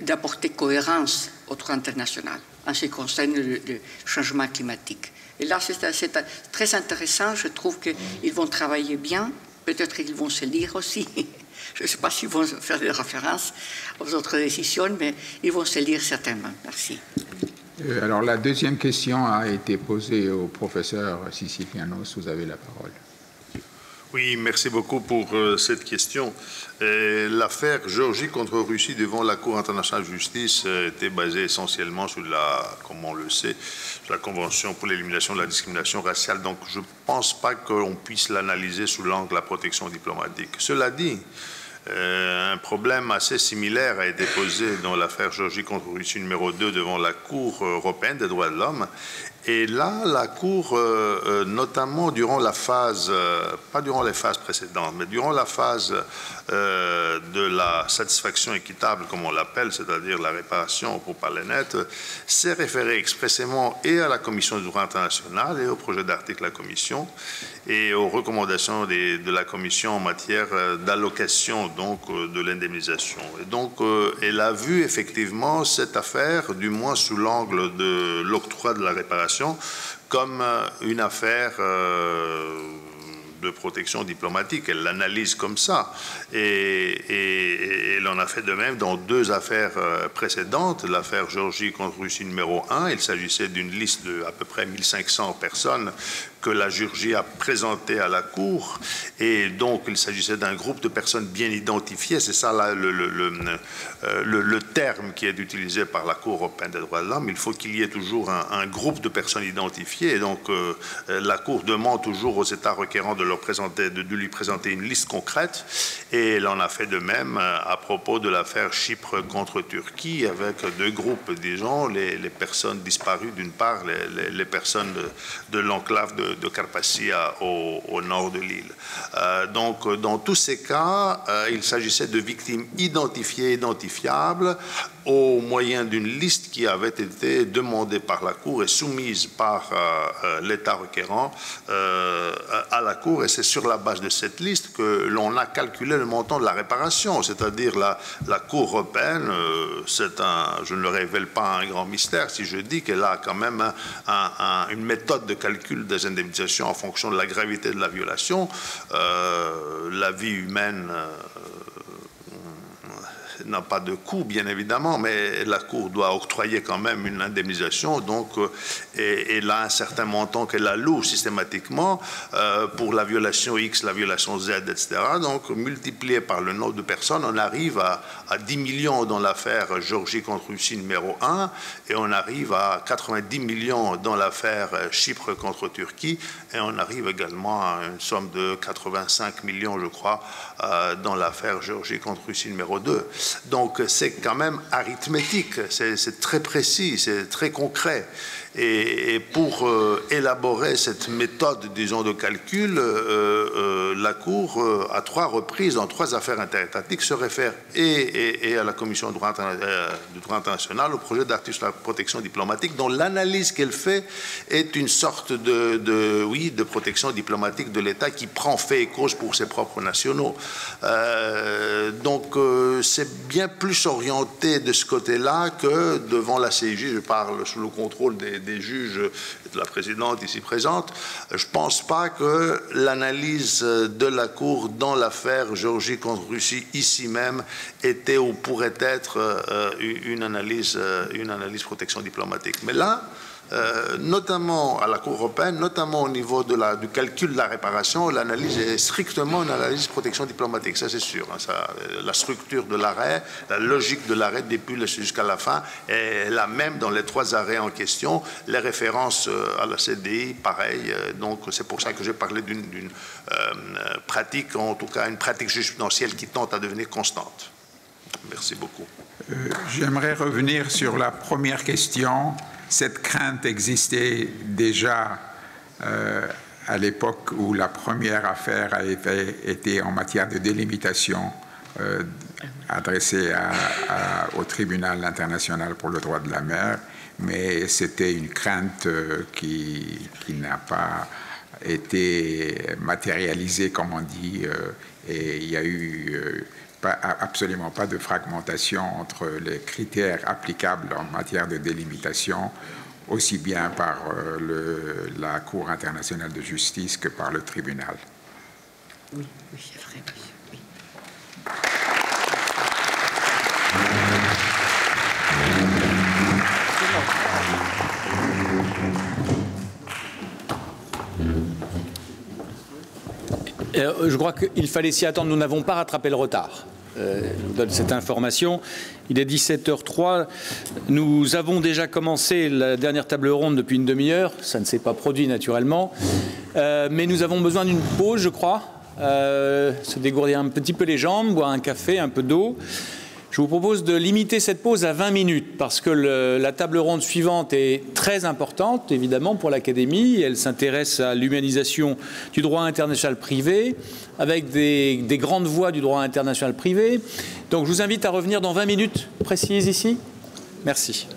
d'apporter cohérence au droit international en ce qui concerne le changement climatique. Et là, c'est très intéressant. Je trouve qu'ils vont travailler bien. Peut-être qu'ils vont se lire aussi. Je ne sais pas s'ils vont faire des références aux autres décisions, mais ils vont se lire certainement. Merci.
Alors, la deuxième question a été posée au professeur Sicilianos. Vous avez la parole.
Oui, merci beaucoup pour cette question. L'affaire Géorgie contre Russie devant la Cour internationale de justice était basée essentiellement sur comme on le sait, sur la Convention pour l'élimination de la discrimination raciale. Donc, je ne pense pas qu'on puisse l'analyser sous l'angle de la protection diplomatique. Cela dit, un problème assez similaire a été posé dans l'affaire Géorgie contre Russie numéro 2 devant la Cour européenne des droits de l'homme. Et là, la Cour, notamment durant la phase, pas durant les phases précédentes, mais durant la phase de la satisfaction équitable, comme on l'appelle, c'est-à-dire la réparation, pour parler net, s'est référée expressément et à la Commission du droit international et au projet d'article de la Commission et aux recommandations de la Commission en matière d'allocation donc de l'indemnisation. Et donc, elle a vu effectivement cette affaire, du moins sous l'angle de l'octroi de la réparation, comme une affaire de protection diplomatique. Elle l'analyse comme ça. Et elle en a fait de même dans deux affaires précédentes. L'affaire Géorgie contre Russie numéro 1, il s'agissait d'une liste de à peu près 1500 personnes que la Géorgie a présenté à la Cour, et donc il s'agissait d'un groupe de personnes bien identifiées. C'est ça là, le terme qui est utilisé par la Cour européenne des droits de l'homme. Il faut qu'il y ait toujours un groupe de personnes identifiées, et donc la Cour demande toujours aux États requérants de lui présenter une liste concrète, et elle en a fait de même à propos de l'affaire Chypre contre Turquie, avec deux groupes, disons, les personnes disparues d'une part, les personnes de l'enclave de Carpassia au nord de l'île. Donc, dans tous ces cas, il s'agissait de victimes identifiées, identifiables, au moyen d'une liste qui avait été demandée par la Cour et soumise par l'État requérant à la Cour. Et c'est sur la base de cette liste que l'on a calculé le montant de la réparation, c'est-à-dire la Cour européenne. Je ne le révèle pas un grand mystère si je dis qu'elle a quand même une méthode de calcul des indemnisations en fonction de la gravité de la violation. La vie humaine n'a pas de coût, bien évidemment, mais la Cour doit octroyer quand même une indemnisation, donc elle a un certain montant qu'elle alloue systématiquement pour la violation X, la violation Z, etc. Donc, multiplié par le nombre de personnes, on arrive à 10 millions dans l'affaire Géorgie contre Russie numéro 1, et on arrive à 90 millions dans l'affaire Chypre contre Turquie, et on arrive également à une somme de 85 millions, je crois, dans l'affaire Géorgie contre Russie numéro 2. Donc c'est quand même arithmétique, c'est très précis, c'est très concret. Et pour élaborer cette méthode, disons, de calcul, la Cour, à 3 reprises, dans 3 affaires interétatiques, se réfère et à la Commission du droit international, au projet d'article sur la protection diplomatique, dont l'analyse qu'elle fait est une sorte de protection diplomatique de l'État qui prend fait et cause pour ses propres nationaux. Donc c'est bien plus orienté de ce côté-là que devant la CIJ. Je parle sous le contrôle des juges et de la présidente ici présente. Je ne pense pas que l'analyse de la Cour dans l'affaire Géorgie contre Russie ici même était ou pourrait être une analyse protection diplomatique. Mais là, notamment à la Cour européenne, notamment au niveau du calcul de la réparation, l'analyse est strictement une analyse de protection diplomatique, ça c'est sûr. Hein, la structure de l'arrêt, la logique de l'arrêt depuis jusqu'à la fin est la même dans les 3 arrêts en question. Les références à la CDI, pareil. Donc c'est pour ça que j'ai parlé d'une pratique, en tout cas une pratique jurisprudentielle qui tente à devenir constante. Merci beaucoup.
J'aimerais revenir sur la première question. Cette crainte existait déjà à l'époque où la première affaire a été en matière de délimitation adressée au tribunal international pour le droit de la mer, mais c'était une crainte qui n'a pas été matérialisé, comme on dit, et il y a eu absolument pas de fragmentation entre les critères applicables en matière de délimitation, aussi bien par la Cour internationale de justice que par le tribunal.
Oui, oui, c'est vrai, oui.
Je crois qu'il fallait s'y attendre. Nous n'avons pas rattrapé le retard. Je vous donne cette information. Il est 17h03. Nous avons déjà commencé la dernière table ronde depuis une demi-heure. Ça ne s'est pas produit naturellement. Mais nous avons besoin d'une pause, je crois. Se dégourdir un petit peu les jambes, boire un café, un peu d'eau. Je vous propose de limiter cette pause à 20 minutes parce que la table ronde suivante est très importante, évidemment, pour l'Académie. Elle s'intéresse à l'humanisation du droit international privé avec des grandes voix du droit international privé. Donc, je vous invite à revenir dans 20 minutes précises ici. Merci.